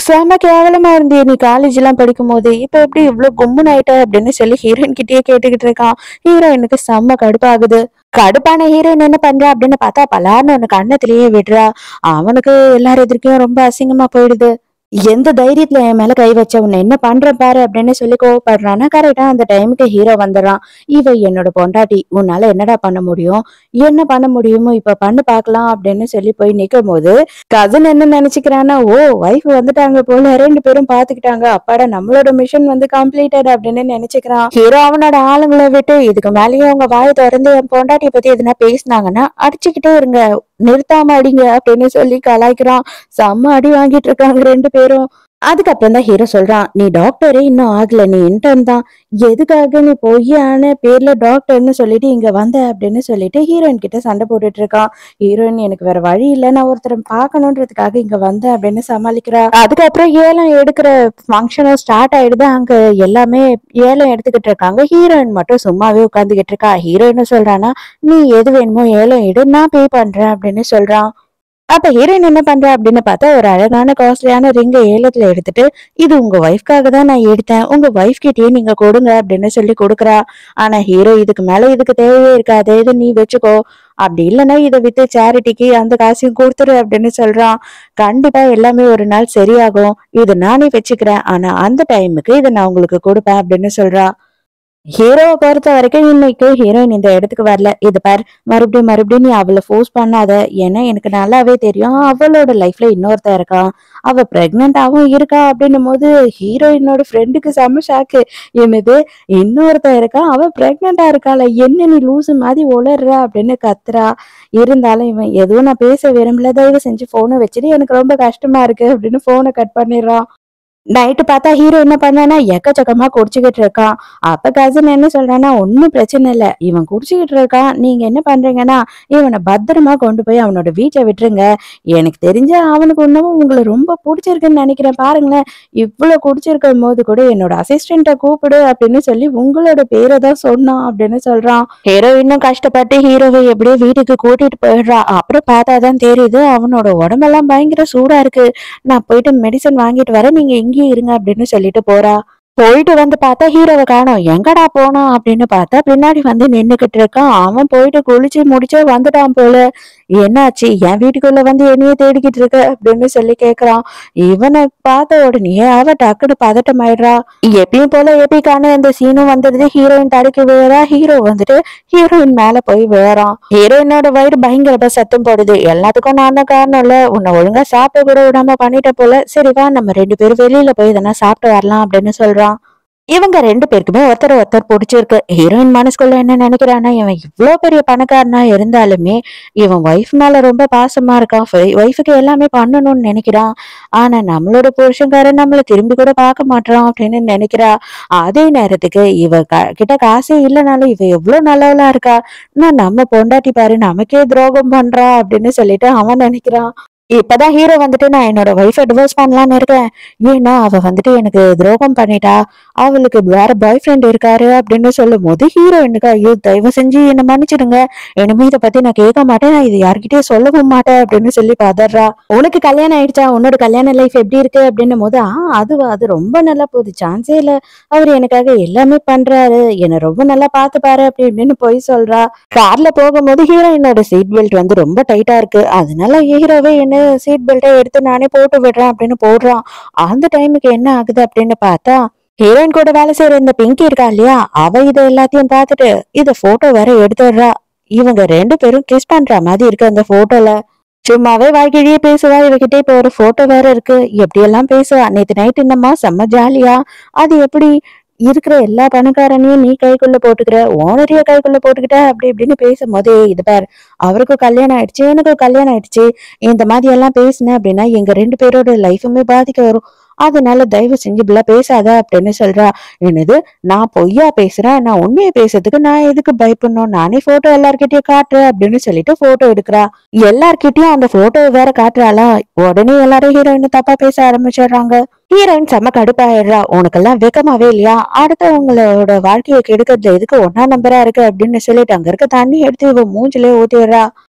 செம கேவலமா இருந்தியே நீ காலேஜ் எல்லாம் படிக்கும் போது, இப்ப எப்படி இவ்வளவு கும்முன்னு ஆயிட்ட அப்படின்னு சொல்லி ஹீரோயின் கிட்டயே கேட்டுக்கிட்டு இருக்கான். ஹீரோயினுக்கு செம்ம கடுப்பாகுது. கடுப்பான ஹீரோயின் என்ன பண்றா அப்படின்னு பார்த்தா, பலார்னு ஒண்ணு கண்ணத்திலேயே விடுறா. அவனுக்கு எல்லாரும் எதிர்க்கையும் ரொம்ப அசிங்கமா போயிடுது. எந்த தைரியத்துல என் மேல கை வச்ச, உன்னை என்ன பண்ற பாரு அப்படின்னு சொல்லி கோவப்படுறான்னா, கரெக்டா அந்த டைமுக்கு ஹீரோ வந்துடுறான். இவ என்னோட பொண்டாட்டி, உன்னால என்னடா பண்ண முடியும், என்ன பண்ண முடியுமோ இப்ப பண்ணு பாக்கலாம் அப்படின்னு சொல்லி போய் நிக்கும் போது கசின் என்ன நினைச்சுக்கிறான்னா, ஓ ஒய்ஃப் வந்துட்டாங்க போல, 2 பேரும் பாத்துக்கிட்டாங்க, அப்பாடா நம்மளோட மிஷன் வந்து கம்ப்ளீட்டட் அப்படின்னு நினைச்சுக்கிறான். ஹீரோ அவனோட ஆளுங்களை விட்டு, இதுக்கு மேலேயே அவங்க வாயை திறந்து என் பொண்டாட்டியை பத்தி எதுனா பேசினாங்கன்னா அடிச்சுக்கிட்டே இருங்க, நிறுத்தாம அடிங்க அப்படின்னு சொல்லி கலாய்க்கிறான். செம்ம அடி வாங்கிட்டு இருக்காங்க 2 பேரும். அதுக்கப்புறம் தான் ஹீரோ சொல்றான், நீ டாக்டரே இன்னும் ஆகல, நீ இன்டர்ன் தான். எதுக்காக நீ பொய்யான பேர்ல டாக்டர்னு சொல்லிட்டு இங்க வந்த அப்படின்னு சொல்லிட்டு ஹீரோயின் கிட்ட சண்டை போட்டுட்டு இருக்கான். ஹீரோயின் எனக்கு வேற வழி இல்ல, நான் ஒருத்தரை பார்க்கணுன்றதுக்காக இங்க வந்தேன் அப்படின்னு சமாளிக்கிறா. அதுக்கப்புறம் ஏலம் எடுக்கிற ஃபங்க்ஷனும் ஸ்டார்ட் ஆயிடுது. அங்க எல்லாமே ஏலம் எடுத்துக்கிட்டு இருக்காங்க. ஹீரோயின் மட்டும் சும்மாவே உட்காந்துக்கிட்டு இருக்கா. ஹீரோயின் சொல்றானா, நீ எது வேணுமோ ஏலம் எடு, நான் பே பண்றேன் அப்படின்னு சொல்றான். அப்ப ஹீரோயின் என்ன பண்றா அப்படின்னு பார்த்தா, ஒரு அழகான காஸ்ட்லியான ரிங்க ஏலத்துல எடுத்துட்டு, இது உங்க ஒய்ஃப்காக தான் நான் எடுத்தேன், உங்க ஒய்ஃப் கிட்டயே நீங்க கொடுங்க அப்படின்னு சொல்லி கொடுக்குறா. ஆனா ஹீரோ, இதுக்கு மேல இதுக்கு தேவையே இருக்காது, இதை நீ வச்சுக்கோ, அப்படி இல்லைன்னா இதை வித்து சேரிட்டிக்கு அந்த காசையும் கொடுத்துரு அப்படின்னு சொல்றான். கண்டிப்பா எல்லாமே ஒரு நாள் சரியாகும், இது நானே வச்சுக்கிறேன், ஆனா அந்த டைமுக்கு இதை நான் உங்களுக்கு கொடுப்பேன் அப்படின்னு சொல்றா. ஹீரோவை பொறுத்த வரைக்கும் இன்னைக்கு ஹீரோயின் இந்த இடத்துக்கு வரல. இது பார், மறுபடியும் மறுபடியும் நீ அவளை ஃபோர்ஸ் பண்ணாத. ஏன்னா எனக்கு நல்லாவே தெரியும் அவளோட லைஃப்ல இன்னொருத்தன் இருக்கான், அவ பிரெக்னென்டாவும் இருக்கா அப்படின்னும் போது ஹீரோயினோட ஃப்ரெண்டுக்கு செம்ம ஷாக்கு. என்னது, இன்னொருத்தன் இருக்கான், அவ பிரெக்னெண்டா இருக்காள, என்ன நீ லூசு மாதிரி உளர்ற அப்படின்னு கத்துறா. இருந்தாலும் இவன் எதுவும் நான் பேச விரும்பல, தயவு செஞ்சு போனை வச்சுட்டு, எனக்கு ரொம்ப கஷ்டமா இருக்கு அப்படின்னு போனை கட் பண்ணிடுறான். நைட்டு பார்த்தா ஹீரோ என்ன பண்ணானா, எக்கச்சக்கமா குடிச்சுக்கிட்டு இருக்கான். அப்ப கசின் என்ன சொல்றான்னா, ஒன்னும் பிரச்சனை இல்ல, இவன் குடிச்சுக்கிட்டு இருக்கான், நீங்க என்ன பண்றீங்கன்னா இவனை பத்திரமா கொண்டு போய் அவனோட வீட்டை விட்டுருங்க. எனக்கு தெரிஞ்ச அவனுக்கு இன்னும் உங்களை ரொம்ப பிடிச்சிருக்குன்னு நினைக்கிறேன், பாருங்களேன், இவ்வளவு குடிச்சிருக்கும் போது கூட என்னோட அசிஸ்டண்ட்டை கூப்பிடு அப்படின்னு சொல்லி உங்களோட பேரை தான் சொன்னான் அப்படின்னு சொல்றான். ஹீரோ இன்னும் கஷ்டப்பட்டு ஹீரோவை எப்படியோ வீட்டுக்கு கூட்டிட்டு போயிடுறா. அப்புறம் பார்த்தாதான் தெரியுது அவனோட உடம்பெல்லாம் பயங்கர சூடா இருக்கு. நான் போயிட்டு மெடிசன் வாங்கிட்டு வரேன், நீங்க இங்கேயே இருங்க அப்படின்னு சொல்லிட்டு போறா. போயிட்டு வந்து பார்த்தா ஹீரோவை காணோம். எங்கடா போனான் அப்படின்னு பார்த்தா பின்னாடி வந்து நின்னுகிட்டு இருக்கான். அவன் போயிட்டு குளிச்சு முடிச்சு வந்துட்டான் போல. என்னாச்சு, என் வீட்டுக்குள்ள வந்து என்னையே தேடிக்கிட்டு இருக்க அப்படின்னு சொல்லி கேக்குறான். இவனை பார்த்த உடனே அவ டக்குனு பதட்டமாயிடுறா. எப்பயும் போல எபிக்கான இந்த சீனும் வந்துடுது. ஹீரோயின் தடுக்கி விழுறா. ஹீரோ வந்துட்டு ஹீரோயின் மேல போய் விழுறான். ஹீரோயினோட வயிறு பயங்கரமா சத்தம் போடுது. எல்லாத்துக்கும் நான் தான் காரணம் இல்ல, உன்னை ஒழுங்கா சாப்பிட கூட விடாம பண்ணிட்ட போல, சரி வா நம்ம 2 பேரும் வெளியில போய் இதெல்லாம் சாப்பிட்டு வரலாம் அப்படின்னு சொல்றான். இவங்க 2 பேருக்குமே ஒருத்தர் ஒருத்தர் புடிச்சிருக்கு. ஹீரோயின் மனசுக்குள்ள என்ன நெனைக்கிறான்னா, இவன் இவ்ளோ பெரிய பணக்காரனா இருந்தாலுமே, இவன் ஒய்ஃப் மேல ரொம்ப பாசமா இருக்கான். ஒய்ஃப்க்கு எல்லாமே பண்ணணும்னு நெனைக்கிறான். ஆனா நம்மளோட புருஷன்காரன் நம்மள திரும்பி கூட பார்க்க மாட்றான் அப்படின்னு நெனைக்கிறா. அதே நேரத்துக்கு இவ கிட்ட காசே இல்லனாலும், இவ எவ்ளோ நல்லவளா இருக்கா. நம்ம பொண்டாட்டி பாரு நமக்கே துரோகம் பண்றா அப்படின்னு சொல்லிட்டு அவன் நெனைக்கிறான். இப்பதான் ஹீரோ வந்துட்டு நான் என்னோட ஒய்ஃபை டிவோர்ஸ் பண்ணலான்னு இருக்கேன். ஏன்னா அவ வந்துட்டு எனக்கு துரோகம் பண்ணிட்டா. அவளுக்கு வேற பாய் ஃப்ரெண்ட் இருக்காரு அப்படின்னு சொல்லும்போது ஹீரோயினுக்கு ஐயோ தயவு செஞ்சு என்ன மன்னிச்சிடுங்க. இனிமே இதை பத்தி நான் கேட்க மாட்டேன். நான் இது யார்கிட்டயும் சொல்லவும் மாட்டேன் அப்படின்னு சொல்லி பதறா. உனக்கு கல்யாணம் ஆயிடுச்சா? உன்னோட கல்யாண லைஃப் எப்படி இருக்கு அப்படின்னும் போது அதுவா அது ரொம்ப நல்லா போகுது. சான்ஸே இல்ல. அவர் எனக்காக எல்லாமே பண்றாரு. என்ன ரொம்ப நல்லா பாத்துப்பாரு அப்படி இப்படின்னு போய் சொல்றா. கார்ல போகும்போது ஹீரோயினோட சீட் பெல்ட் வந்து ரொம்ப டைட்டா இருக்கு. அதனால ஹீரோவே என்ன சீட் பெல்ட்டை எடுத்து நானே போட்டு விடுறேன் அப்படின்னு போடுறான். அந்த டைமுக்கு என்ன ஆகுது அப்படின்னு பார்த்தா ஹீரோயின் கூட வேலை செய்யற இந்த பிங்கி இருக்கா இல்லையா, அவ இதை எல்லாத்தையும் பார்த்துட்டு இத போட்டோ வேற எடுத்துடுறா. இவங்க 2 பேரும் கிஸ் பண்ற மாதிரி இருக்கு அந்த போட்டோல. சும்மாவே வாய்க்கிழியே பேசுவா. இவகிட்ட இப்ப ஒரு போட்டோ வேற இருக்கு. எப்படி எல்லாம் பேசுவா. நேத்து நைட் என்னம்மா செம்ம ஜாலியா. அது எப்படி இருக்கிற எல்லா பணக்காரனையும் நீ கைக்குள்ள போட்டுக்கிற, ஓனரைய கைக்குள்ள போட்டுக்கிட்ட அப்படி இப்படின்னு பேசும்போது இது பாரு, அவருக்கும் கல்யாணம் ஆயிடுச்சு, எனக்கும் கல்யாணம் ஆயிடுச்சு. இந்த மாதிரி எல்லாம் பேசினேன் அப்படின்னா எங்க 2 பேரோட லைஃபுமே பாதிக்க வரும். அதனால தயவு செஞ்சு இப்படிலாம் பேசாத அப்படின்னு சொல்றா. என்னது, நான் பொய்யா பேசுறேன்? நான் உண்மையை பேசுறதுக்கு நான் எதுக்கு பயப்படணும்? நானே போட்டோ எல்லார்கிட்டயும் காட்டுறேன் அப்படின்னு சொல்லிட்டு போட்டோ எடுக்கிறா. எல்லார்கிட்டயும் அந்த போட்டோ வேற காட்டுறாளா. உடனே எல்லாரும் ஹீரோயின் தப்பா பேச ஆரம்பிச்சிடுறாங்க. ஹீரோயின் செம்ம கடுப்பாயிடுறா. உனக்கெல்லாம் வெக்கமாவே இல்லையா? அடுத்தவங்களோட வாழ்க்கையை கெடுக்கிறதுல எதுக்கு ஒன்னா நம்பரா இருக்கு அப்படின்னு சொல்லிட்டு அங்க இருக்க தண்ணி எடுத்து இவ மூஞ்சிலே ஊத்திடுறா.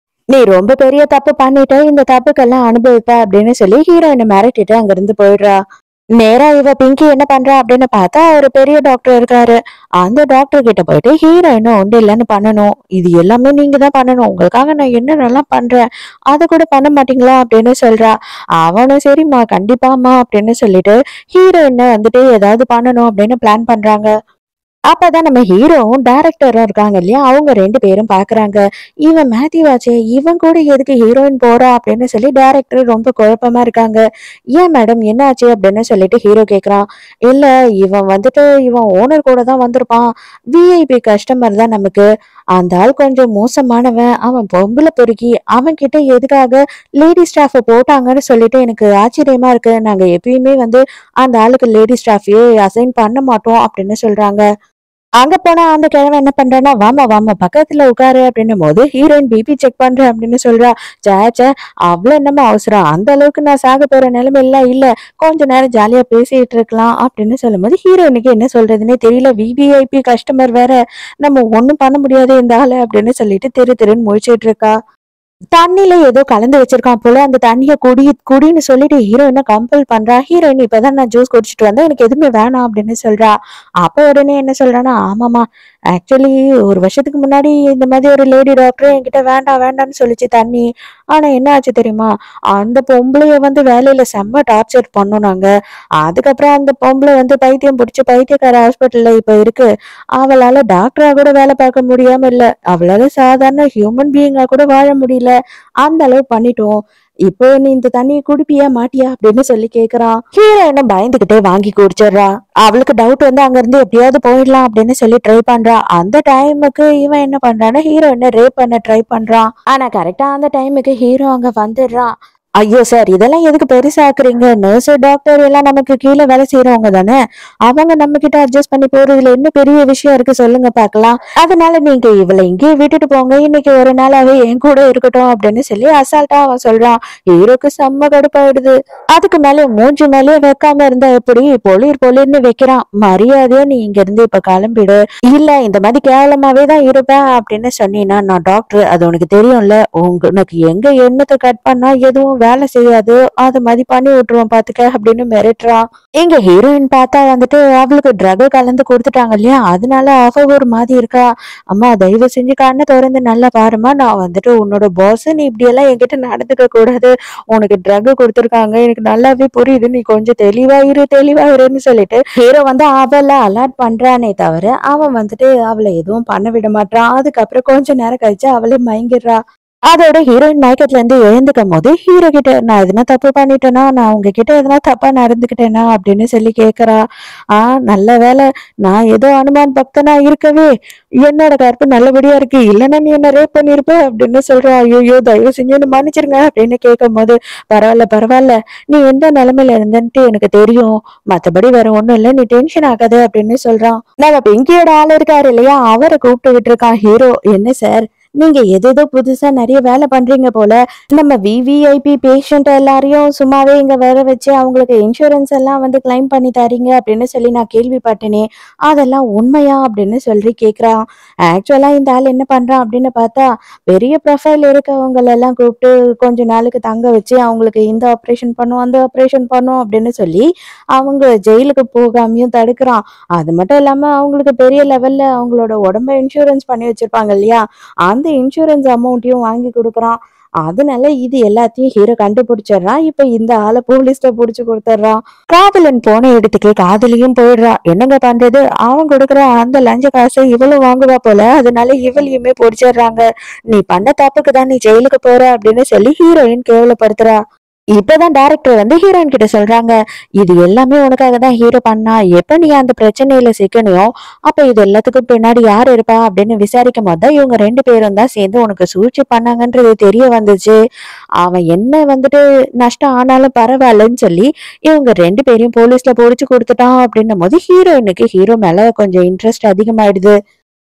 நீ ரொம்ப பெரிய தப்பு பண்ணிட்ட, இந்த தப்புக்கெல்லாம் அனுபவிப்ப அப்படின்னு சொல்லி ஹீரோயினை மிரட்டிட்டு அங்கிருந்து போயிடுறா. நேரா இவ பிங்கி என்ன பண்றா அப்படின்னு பார்த்தா ஒரு பெரிய டாக்டர் இருக்காரு. அந்த டாக்டர் கிட்ட போயிட்டு ஹீரோயினும் உண்டு இல்லைன்னு பண்ணணும், இது எல்லாமே நீங்க தான் பண்ணணும், உங்களுக்காக நான் என்னென்னலாம் பண்றேன் அதை கூட பண்ண மாட்டீங்களா அப்படின்னு சொல்றா. அவனும் சரிம்மா கண்டிப்பாமா அப்படின்னு சொல்லிட்டு ஹீரோயினை வந்துட்டு ஏதாவது பண்ணணும் அப்படின்னு பிளான் பண்றாங்க. அப்பதான் நம்ம ஹீரோவும் டைரக்டரும் இருக்காங்க இல்லையா, அவங்க 2 பேரும் பாக்குறாங்க. இவன் மேத்யூவாச்சே, இவன் கூட எதுக்கு ஹீரோயின் போறா அப்படின்னு சொல்லி டைரக்டர் ரொம்ப குழப்பமா இருக்காங்க. ஏன் மேடம் என்னாச்சு அப்படின்னு சொல்லிட்டு ஹீரோ கேக்குறான். இல்ல, இவன் வந்துட்டு இவன் ஓனர் கூட தான் வந்திருப்பான். விஐபி கஸ்டமர் தான் நமக்கு. அந்த ஆள் கொஞ்சம் மோசமானவன். அவன் பொம்பளை பொறுக்கி. அவன் கிட்ட எதுக்காக லேடி ஸ்டாஃப் போட்டாங்கன்னு சொல்லிட்டு எனக்கு ஆச்சரியமா இருக்கு. நாங்க எப்பயுமே வந்து அந்த ஆளுக்கு லேடி ஸ்டாஃபையே அசைன் பண்ண மாட்டோம் அப்படின்னு சொல்றாங்க. அங்க போனா அந்த கிழவன் என்ன பண்றான்னா, வாமா வாமா பக்கத்துல உட்காரு அப்படின்னும் போது ஹீரோயின் பிபி செக் பண்றேன் அப்படின்னு சொல்றா. சே அவ்வளவு என்னமா அவசரம், அந்த அளவுக்கு நான் சாக போற நிலைமையில இல்ல, கொஞ்ச நேரம் ஜாலியா பேசிட்டு இருக்கலாம் அப்படின்னு சொல்லும்போது ஹீரோயினுக்கு என்ன சொல்றதுன்னே தெரியல. விவிஐபி கஸ்டமர் வேற, நம்ம ஒண்ணும் பண்ண முடியாது இந்த ஆளு அப்படின்னு சொல்லிட்டு திரு திருன்னு முழிச்சிட்டு இருக்கா. தண்ணில ஏதோ கலந்து வச்சிருக்கான் போல. அந்த தண்ணிய குடின்னு சொல்லிட்டு ஹீரோயினை கம்பல் பண்றா. ஹீரோயின் இப்பதான் நான் ஜூஸ் குடிச்சிட்டு வந்தேன், எனக்கு எதுவுமே வேணாம் அப்படின்னு சொல்றா. அப்ப உடனே என்ன சொல்றான்னா, ஆமாமா ஆக்சுவலி ஒரு வருஷத்துக்கு முன்னாடி இந்த மாதிரி ஒரு லேடி டாக்டர் என்கிட்ட வேண்டாம் வேண்டாம்னு சொல்லிச்சு தண்ணி. ஆனா என்ன ஆச்சு தெரியுமா, அந்த பொம்பளைய வந்து வேலையில செம்ம டார்ச்சர் பண்ணோம் நாங்க. அதுக்கப்புறம் அந்த பொம்பளை வந்து பைத்தியம் பிடிச்சி பைத்தியக்கார ஹாஸ்பிட்டல்ல இப்ப இருக்கு. அவளால டாக்டரா கூட வேலை பார்க்க முடியாம இல்ல, அவளால சாதாரண ஹியூமன் பீயிங்கா கூட வாழ முடியல. அந்த அளவு பண்ணிட்டோம். இப்போ நீ இந்த தண்ணியை குடிப்பியா மாட்டியா அப்படின்னு சொல்லி கேக்குறான். ஹீரோயினை பயந்துகிட்டே வாங்கி குடிச்சிடுறா. அவளுக்கு டவுட் வந்து அங்க இருந்து எப்படியாவது போயிடலாம் அப்படின்னு சொல்லி ட்ரை பண்றா. அந்த டைமுக்கு இவன் என்ன பண்றான்னா ஹீரோயினை ரேப் பண்ண ட்ரை பண்றான். ஆனா கரெக்டா அந்த டைமுக்கு ஹீரோ அங்க வந்துடுறான். ஐயோ சார், இதெல்லாம் எதுக்கு பெருசாக்குறீங்க? நர்ஸ் டாக்டர் எல்லாம் நமக்கு கீழே வேலை செய்யறவங்க தானே. அவங்க நம்ம கிட்ட அட்ஜஸ்ட் பண்ணி போறதுல என்ன பெரிய விஷயம் இருக்கு சொல்லுங்க பாக்கலாம். அதனால நீங்க இவளை இங்கேயே விட்டுட்டு போங்க, இன்னைக்கு ஒரு நாளாவே என் கூட இருக்கட்டும் அப்படின்னு சொல்லி அசால்ட்டா அவன் சொல்றான். ஹீரோக்கு செம்ம கடுப்பாயிடுது. அதுக்கு மேல மூஞ்சி மேலேயே வைக்காம இருந்தா எப்படி, பொலிர் பொலிர்னு வைக்கிறான். மரியாதையா நீ இங்க இருந்து இப்ப கிளம்பிடு, இல்ல இந்த மாதிரி கேவலமாவே தான் இருப்பேன் அப்படின்னு சொன்னீங்கன்னா நான் டாக்டர், அது உனக்கு தெரியும்ல, உனக்கு எங்க எண்ணத்தை கட் பண்ணா எதுவும் வேலை செய்யாது, அது மாதிரி பண்ணி விட்டுருவோம் பாத்துக்க அப்படின்னு மிரட்டுறான். எங்க ஹீரோயின் பார்த்தா வந்துட்டு அவளுக்கு ட்ரக் கலந்து கொடுத்துட்டாங்க இல்லையா, அதனால அவ ஒரு மாதிரி இருக்கா. அம்மா தயவு செஞ்சு கண்ணை திறந்து நல்லா பாருமா, நான் வந்துட்டு உன்னோட பாஸ், நீ இப்படி எல்லாம் என்கிட்ட நடந்துக்க கூடாது, உனக்கு ட்ரக் கொடுத்துருக்காங்க எனக்கு நல்லாவே புரியுது, நீ கொஞ்சம் தெளிவாயிருன்னு சொல்லிட்டு ஹீரோ வந்து அவளை அலர்ட் பண்றானே தவிர அவன் வந்துட்டு அவளை எதுவும் பண்ண விட மாட்டான். அதுக்கப்புறம் கொஞ்ச நேரம் கழிச்சு அவளே மயங்கிடுறா. அதோட ஹீரோயின் மயக்கத்துல இருந்து எழுந்துக்கும் போது ஹீரோ கிட்ட நான் எதுனா தப்பு பண்ணிட்டேனா, நான் உங்ககிட்ட எதனா தப்பா நடந்துக்கிட்டேனா அப்படின்னு சொல்லி கேக்குறா. நல்ல வேலை, நான் ஏதோ அனுமான் பக்தனா இருக்கவே என்னோட கற்பு நல்லபடியா இருக்கு, இல்லைன்னா நீ என்ன ரேப் பண்ணிருப்ப அப்படின்னு சொல்றா. ஐயோ தயவு செஞ்சு என்ன மன்னிச்சிருங்க அப்படின்னு கேட்கும் போது, பரவாயில்ல பரவாயில்ல, நீ எந்த நிலைமையில இருந்தன்ட்டு எனக்கு தெரியும், மத்தபடி வேற ஒண்ணும் இல்ல, நீ டென்ஷன் ஆகாத அப்படின்னு சொல்றான். நம்ம பிங்கியோட ஆள் இருக்காரு இல்லையா, அவரை கூப்பிட்டு விட்டுருக்கான் ஹீரோ. என்ன சார், நீங்க ஏதேதோ புதுசா நிறைய வேலை பண்றீங்க போல, நம்ம விவிஐபி பேஷண்ட் எல்லாரையும் சும்மாவே இங்க வர வச்சு அவங்களுக்கு இன்சூரன்ஸ் எல்லாம் வந்து கிளைம் பண்ணி தரீங்க அப்படின்னு சொல்லி நான் கேள்விப்பட்டேனே, அதெல்லாம் உண்மையா அப்படின்னு சொல்லி கேக்குறான். ஆக்சுவலா இந்த ஆள் என்ன பண்றான் அப்படின்னு பார்த்தா, பெரிய ப்ரொஃபைல் இருக்கவங்க எல்லாம் கூப்பிட்டு கொஞ்ச நாளுக்கு தங்க வச்சு அவங்களுக்கு இந்த ஆப்ரேஷன் பண்ணும் அந்த ஆப்ரேஷன் பண்ணும் அப்படின்னு சொல்லி அவங்க ஜெயிலுக்கு போகாமையும் தடுக்கிறான். அது மட்டும் இல்லாம அவங்களுக்கு பெரிய லெவல்ல அவங்களோட உடம்ப இன்சூரன்ஸ் பண்ணி வச்சிருப்பாங்க இல்லையா, அந்த இன்சூரன்ஸ் அமௌண்ட்டையும் வாங்கி கொடுக்குறான். அதனால இது எல்லாத்தையும் ஹீரோ கண்டுபிடிச்சிடுறான். இப்ப இந்த ஆளை போலீஸ்ல புடிச்சு கொடுத்துட்றான். காதலன் போன இடத்துக்கு காதலியும் போயிடுறா. என்னங்க பண்றது, அவன் கொடுக்குற அந்த லஞ்ச காசை இவளும் வாங்குவா போல, அதனால இவளையுமே பிடிச்சிடுறாங்க. நீ பண்ண தப்புக்கு தான் நீ ஜெயிலுக்கு போற அப்படின்னு சொல்லி ஹீரோயின் கேவலப்படுத்துறா. இப்பதான் டைரக்டர் வந்து ஹீரோயின் கிட்ட சொல்றாங்க, இது எல்லாமே உனக்காக தான் ஹீரோ பண்ணா, எப்ப நீ அந்த பிரச்சனையில சிக்கனையோ அப்ப இது எல்லாத்துக்கும் பின்னாடி யார் இருப்பா அப்படின்னு விசாரிக்கும் போது தான் இவங்க 2 பேரும் தான் சேர்ந்து உனக்கு சூழ்ச்சி பண்ணாங்கன்றது தெரிய வந்துச்சு. அவன் என்ன வந்துட்டு நஷ்டம் ஆனாலும் பரவாயில்லன்னு சொல்லி இவங்க 2 பேரையும் போலீஸ்ல பொடிச்சு கொடுத்துட்டான் அப்படின்னும் போது ஹீரோயினுக்கு ஹீரோ மேல கொஞ்சம் இன்ட்ரெஸ்ட் அதிகமாயிடுது.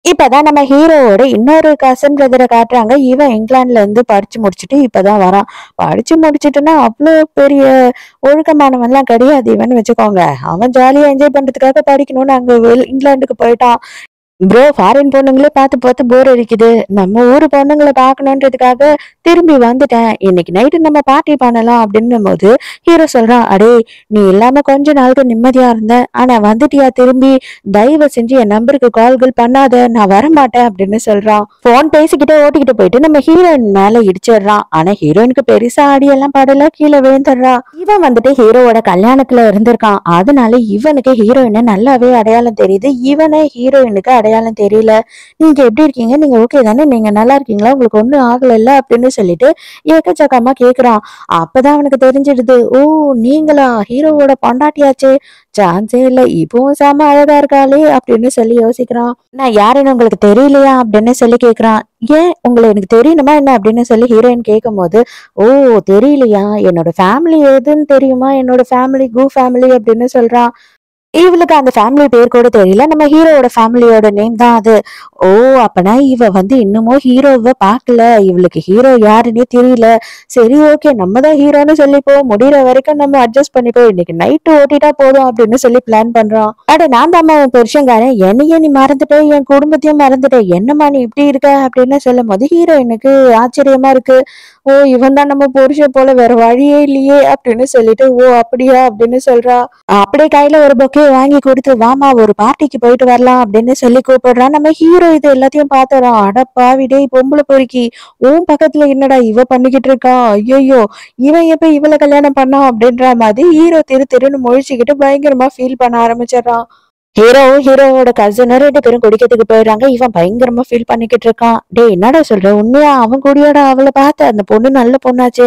இப்பதான் நம்ம ஹீரோவோட இன்னொரு கசன் பிரதரை காட்டுறாங்க. இவன் இங்கிலாந்துல இருந்து படிச்சு முடிச்சுட்டு இப்பதான் வரான். படிச்சு முடிச்சுட்டுன்னா அவ்வளோ பெரிய ஒழுக்கமானவன் எல்லாம் கிடையாது இவன்னு வச்சுக்கோங்க. அவன் ஜாலியா என்ஜாய் பண்றதுக்காக படிக்கணும்னு அங்க இங்கிலாந்துக்கு போயிட்டான். ப்ரோ, ஃபாரின் பொண்ணுங்களே பார்த்து பார்த்து போர் அடிக்குது, நம்ம ஊர் பொண்ணுங்களை பார்க்கணுன்றதுக்காக திரும்பி வந்துட்டேன், இன்னைக்கு நைட்டு நம்ம பார்ட்டி பண்ணலாம் அப்படின்னும் போது ஹீரோ சொல்றான், அடே நீ இல்லாம கொஞ்ச நாளுக்கு நிம்மதியா இருந்தேன், ஆனா வந்துட்டியா திரும்பி, தயவு செஞ்சு என் நம்பருக்கு கால்கள் பண்ணாத, நான் வரமாட்டேன் அப்படின்னு சொல்றான். போன் பேசிக்கிட்டே ஓட்டிக்கிட்டு போயிட்டு நம்ம ஹீரோயின் மேல இடிச்சிடுறான். ஆனா ஹீரோயினுக்கு பெருசா அடியெல்லாம் படல, கீழே விழுந்துடுறா. இவன் வந்துட்டு ஹீரோவோட கல்யாணத்துல இருந்திருக்கான். அதனால இவனுக்கு ஹீரோயினை நல்லாவே அடையாளம் தெரியுது, இவனை ஹீரோயினுக்கு அடையாளம் தெரியல. நீங்க எப்படி இருக்கீங்க, நீங்க ஓகே தானே, நீங்க நல்லா இருக்கீங்களா, உங்களுக்கு ஒண்ணும் ஆகல அப்படின்னு சொல்லிட்டு ஏக்கச்சக்கமா கேக்குறான். அப்பதான் அவனுக்கு தெரிஞ்சிடுது, ஓ நீங்களா ஹீரோவோட பொண்டாட்டியாச்சே, சான்ஸே இல்ல, இப்பவும் செம அழகா இருக்காளே அப்படின்னு சொல்லி யோசிக்கிறான். நான் யாருன்னு உங்களுக்கு தெரியலையா அப்படின்னு சொல்லி கேக்குறான். ஏன் உங்களை எனக்கு தெரியணுமா என்ன அப்படின்னு சொல்லி ஹீரோயின் கேட்கும் போது, ஓ தெரியலையா, என்னோட ஃபேமிலி எதுன்னு தெரியுமா, என்னோட ஃபேமிலி கு ஃபேமிலி அப்படின்னு சொல்றான். இவளுக்கு அந்த ஃபேமிலி பேர் கூட தெரியல, நம்ம ஹீரோவோட ஃபேமிலியோட நேம் தான் அது. ஓ அப்பனா இவ வந்து இன்னமும் ஹீரோவை பார்க்கல, இவளுக்கு ஹீரோ யாருன்னே தெரியல. சரி ஓகே, நம்ம தான் ஹீரோன்னு சொல்லிப்போம், முடிகிற வரைக்கும் நம்ம அட்ஜஸ்ட் பண்ணிப்போம், இன்னைக்கு நைட்டு ஓட்டிட்டா போதும் அப்படின்னு சொல்லி பிளான் பண்றான். அட நான் தான் அவன் புருஷங்காரன், என்னையே நீ மறந்துட்ட, என் குடும்பத்தையும் மறந்துட்ட, என்னம்மா நீ இப்படி இருக்க அப்படின்னு சொல்லும் போது ஹீரோயினுக்கு ஆச்சரியமா இருக்கு. ஓ இவன் தான் நம்ம புருஷன் போல, வேற வழியே இல்லையே அப்படின்னு சொல்லிட்டு, ஓ அப்படியா அப்படின்னு சொல்றா. அப்படியே கையில ஒரு பொக்கே வாங்கி கொடுத்து, வாமா ஒரு பார்ட்டிக்கு போயிட்டு வரலாம் அப்படின்னு சொல்லி கூப்பிடுறான். நம்ம ஹீரோ இது எல்லாத்தையும் பாத்துறோம். அட பாவி டேய் பொம்பளை பொறுக்கி, உன் பக்கத்துல என்னடா இவ பண்ணிக்கிட்டு இருக்கான், ஐயோ இவன் எப்ப இவளை கல்யாணம் பண்ணான் அப்படின்ற மாதிரி ஹீரோ திரு திருன்னு முழிச்சுக்கிட்டு பயங்கரமா ஃபீல் பண்ண ஆரம்பிச்சிடறான். ஹீரோவோட கசினும் 2 பேரும் குடிக்கிறதுக்கு போயிடுறாங்க. இவன் பயங்கரமா ஃபீல் பண்ணிக்கிட்டு இருக்கான். டேய் என்னடா சொல்ற, உண்மையா அவன் கூடயோட அவளை பார்த்த, அந்த பொண்ணு நல்ல பொண்ணாச்சே,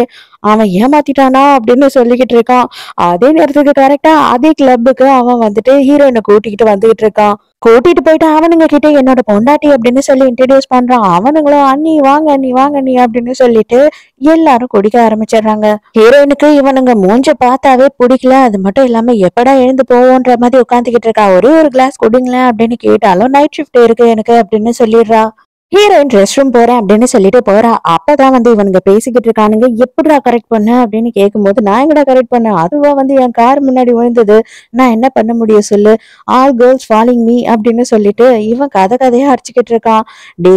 அவன் ஏமாத்திட்டானா அப்படின்னு சொல்லிக்கிட்டு இருக்கான். அதே நேரத்துக்கு கரெக்டா அதே கிளப்புக்கு அவன் வந்துட்டு ஹீரோயினை கூட்டிக்கிட்டு வந்துகிட்டு இருக்கான். கூட்டிட்டு போயிட்டு அவனுங்க கிட்ட என்னோட பொண்டாட்டி அப்படின்னு சொல்லி இன்ட்ரடியூஸ் பண்றான். அவனுங்களும் அண்ணி வாங்க அண்ணி வாங்க அண்ணி அப்படின்னு சொல்லிட்டு எல்லாரும் குடிக்க ஆரம்பிச்சிடுறாங்க. ஹீரோயினுக்கு இவனுங்க மூஞ்ச பார்த்தாவே பிடிக்கல. அது மட்டும் இல்லாம எப்படா எழுந்து போவோன்ற மாதிரி உட்காந்துக்கிட்டு இருக்கா. ஒரே ஒரு கிளாஸ் குடிங்களேன் அப்படின்னு கேட்டாலும் நைட் ஷிஃப்ட் இருக்கு எனக்கு அப்படின்னு சொல்லிடுறா. ஹீரோயின் ரெஸ்ட் ரூம் போறேன் அப்படின்னு சொல்லிட்டு போறா. அப்பதான் வந்து இவனுங்க பேசிக்கிட்டு இருக்கானுங்க. எப்படிடா கரெக்ட் பண்ண அப்படின்னு கேட்கும்போது, நான் எங்கடா கரெக்ட் பண்ணேன், அதுவா வந்து என் கார் முன்னாடி விழுந்தது, நான் என்ன பண்ண முடியும் சொல்லு, ஆல் கேர்ள்ஸ் ஃபாலோயிங் மீ அப்படின்னு சொல்லிட்டு இவன் கதையா அடிச்சுக்கிட்டு இருக்கான். டே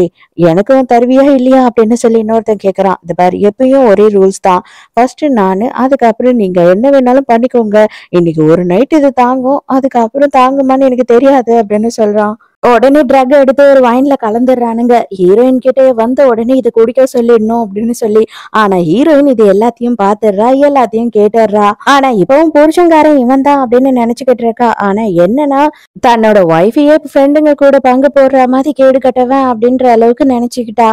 எனக்கும் தருவியா இல்லையா அப்படின்னு சொல்லி இன்னொருத்தன் கேக்குறான். இந்த பாரு எப்பயும் ஒரே ரூல்ஸ் தான், ஃபர்ஸ்ட் நானு, அதுக்கப்புறம் நீங்க என்ன வேணாலும் பண்ணிக்கோங்க, இன்னைக்கு ஒரு நைட் இது தாங்கும், அதுக்கப்புறம் தாங்குமான்னு எனக்கு தெரியாது அப்படின்னு சொல்றான். உடனே ட்ரக் எடுத்து ஒரு வைன்ல கலந்துடுறானுங்க. ஹீரோயின் கிட்ட வந்த உடனே இத குடிக்க சொல்லிடணும் அப்படின்னு சொல்லி. ஆனா ஹீரோயின் இது எல்லாத்தையும் பாத்துடுறா, எல்லாத்தையும் கேட்டுடுறா. ஆனா இப்பவும் புருஷன்காரன் இவன் தான் அப்படின்னு நினைச்சுக்கிட்டு இருக்கா. ஆனா என்னன்னா தன்னோட ஒய்ஃபையே ஃப்ரெண்டுங்க கூட பங்கு போடுற மாதிரி கேடு கட்டவன் அப்படின்ற அளவுக்கு நினைச்சுக்கிட்டா.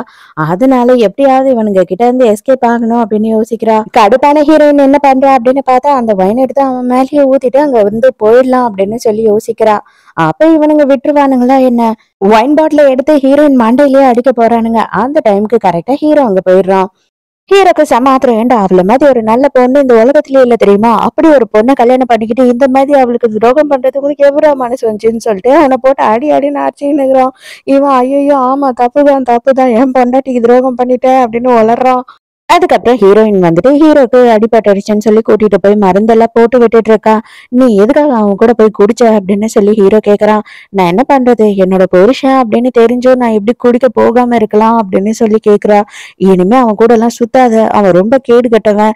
அதனால எப்படியாவது இவனுங்க கிட்ட இருந்து எஸ்கேப் ஆகணும் அப்படின்னு யோசிக்கிறா. கடுப்பான ஹீரோயின் என்ன பண்றா அப்படின்னு பார்த்தா அந்த வைன் எடுத்து அவன் மேலேயே ஊத்திட்டு அங்க இருந்து போயிடலாம் அப்படின்னு சொல்லி யோசிக்கிறா. அப்ப இவனுங்க விட்டுருவானுங்களா என்ன? ஒயின் பாட்டில எடுத்து ஹீரோயின் மண்டையிலேயே அடிக்க போறானுங்க. அந்த டைமுக்கு கரெக்டா ஹீரோ அங்க போயிடுறான். ஹீரோக்கு செம ஆத்திரம். ஏன்டா அவள மாதிரி ஒரு நல்ல பொண்ணு இந்த உலகத்திலேயே இல்ல தெரியுமா? அப்படி ஒரு பொண்ணை கல்யாணம் பண்ணிக்கிட்டு இந்த மாதிரி அவளுக்கு துரோகம் பண்றதுக்கு உங்களுக்கு எவ்வளவு மனசு வந்துச்சுன்னு சொல்லிட்டு அவனை போட்டு அடி அடின்னு அடிச்சுன்னு இருக்கிறான். இவன் ஐயோ ஆமா தப்புதான் தப்புதான் என் பொண்டாட்டிக்கு துரோகம் பண்ணிட்டேன் அப்படின்னு உளறான். அதுக்கப்புறம் ஹீரோயின் வந்துட்டு ஹீரோக்கு அடிபட்டுடுச்சுன்னு சொல்லி கூட்டிட்டு போய் மருந்தெல்லாம் போட்டு விட்டுட்டு இருக்கா. நீ எதுக்காக அவன் கூட போய் குடிச்ச அப்படின்னு சொல்லி ஹீரோ கேக்குறான். நான் என்ன பண்றது, என்னோட புருஷன் அப்படின்னு தெரிஞ்சும் நான் எப்படி குடிக்க போகாம இருக்கலாம் அப்படின்னு சொல்லி கேக்குறா. இனிமே அவன் கூட எல்லாம் சுத்தாத, அவன் ரொம்ப கேடு கட்டவன்.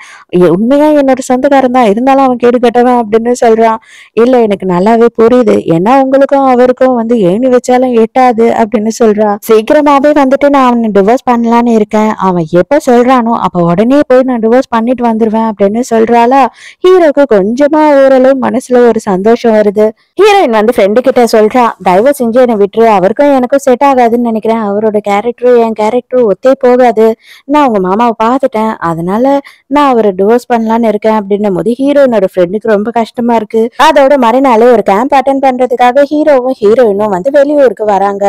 உண்மையா என்னோட சொந்தக்காரன் தான் இருந்தாலும் அவன் கேடு கட்டவன் அப்படின்னு சொல்றான். இல்ல எனக்கு நல்லாவே புரியுது, ஏன்னா உங்களுக்கும் அவருக்கும் வந்து ஏணி வச்சாலும் எட்டாது அப்படின்னு சொல்றா. சீக்கிரமாவே வந்துட்டு நான் அவனை டிவோர்ஸ் பண்ணலான்னு இருக்கேன், அவன் எப்ப சொல்றானோ அப்ப உடனே போய் நான் டிவோர்ஸ் பண்ணிட்டு வந்துருவேன் அப்படின்னு சொல்றாளா. ஹீரோக்கு கொஞ்சமா ஓரளவு மனசுல ஒரு சந்தோஷம் வருது. ஹீரோயின் வந்து ஃப்ரெண்டு கிட்ட சொல்றா, தயவு செஞ்சு என்னை விட்டுரு, அவருக்கும் எனக்கும் செட் ஆகாதுன்னு நினைக்கிறேன், அவரோட கேரக்டரும் என் கேரக்டரும் ஒத்தே போகாது, நான் உங்க மாமாவை பார்த்துட்டேன், அதனால நான் அவரை டிவோர்ஸ் பண்ணலான்னு இருக்கேன் அப்படின்னும் போது ஹீரோயினோட ஃப்ரெண்டுக்கு ரொம்ப கஷ்டமா இருக்கு. அதோட மறுநாள் ஒரு கேம்ப் அட்டன் பண்றதுக்காக ஹீரோவும் ஹீரோயினும் வந்து வெளியூருக்கு வராங்க.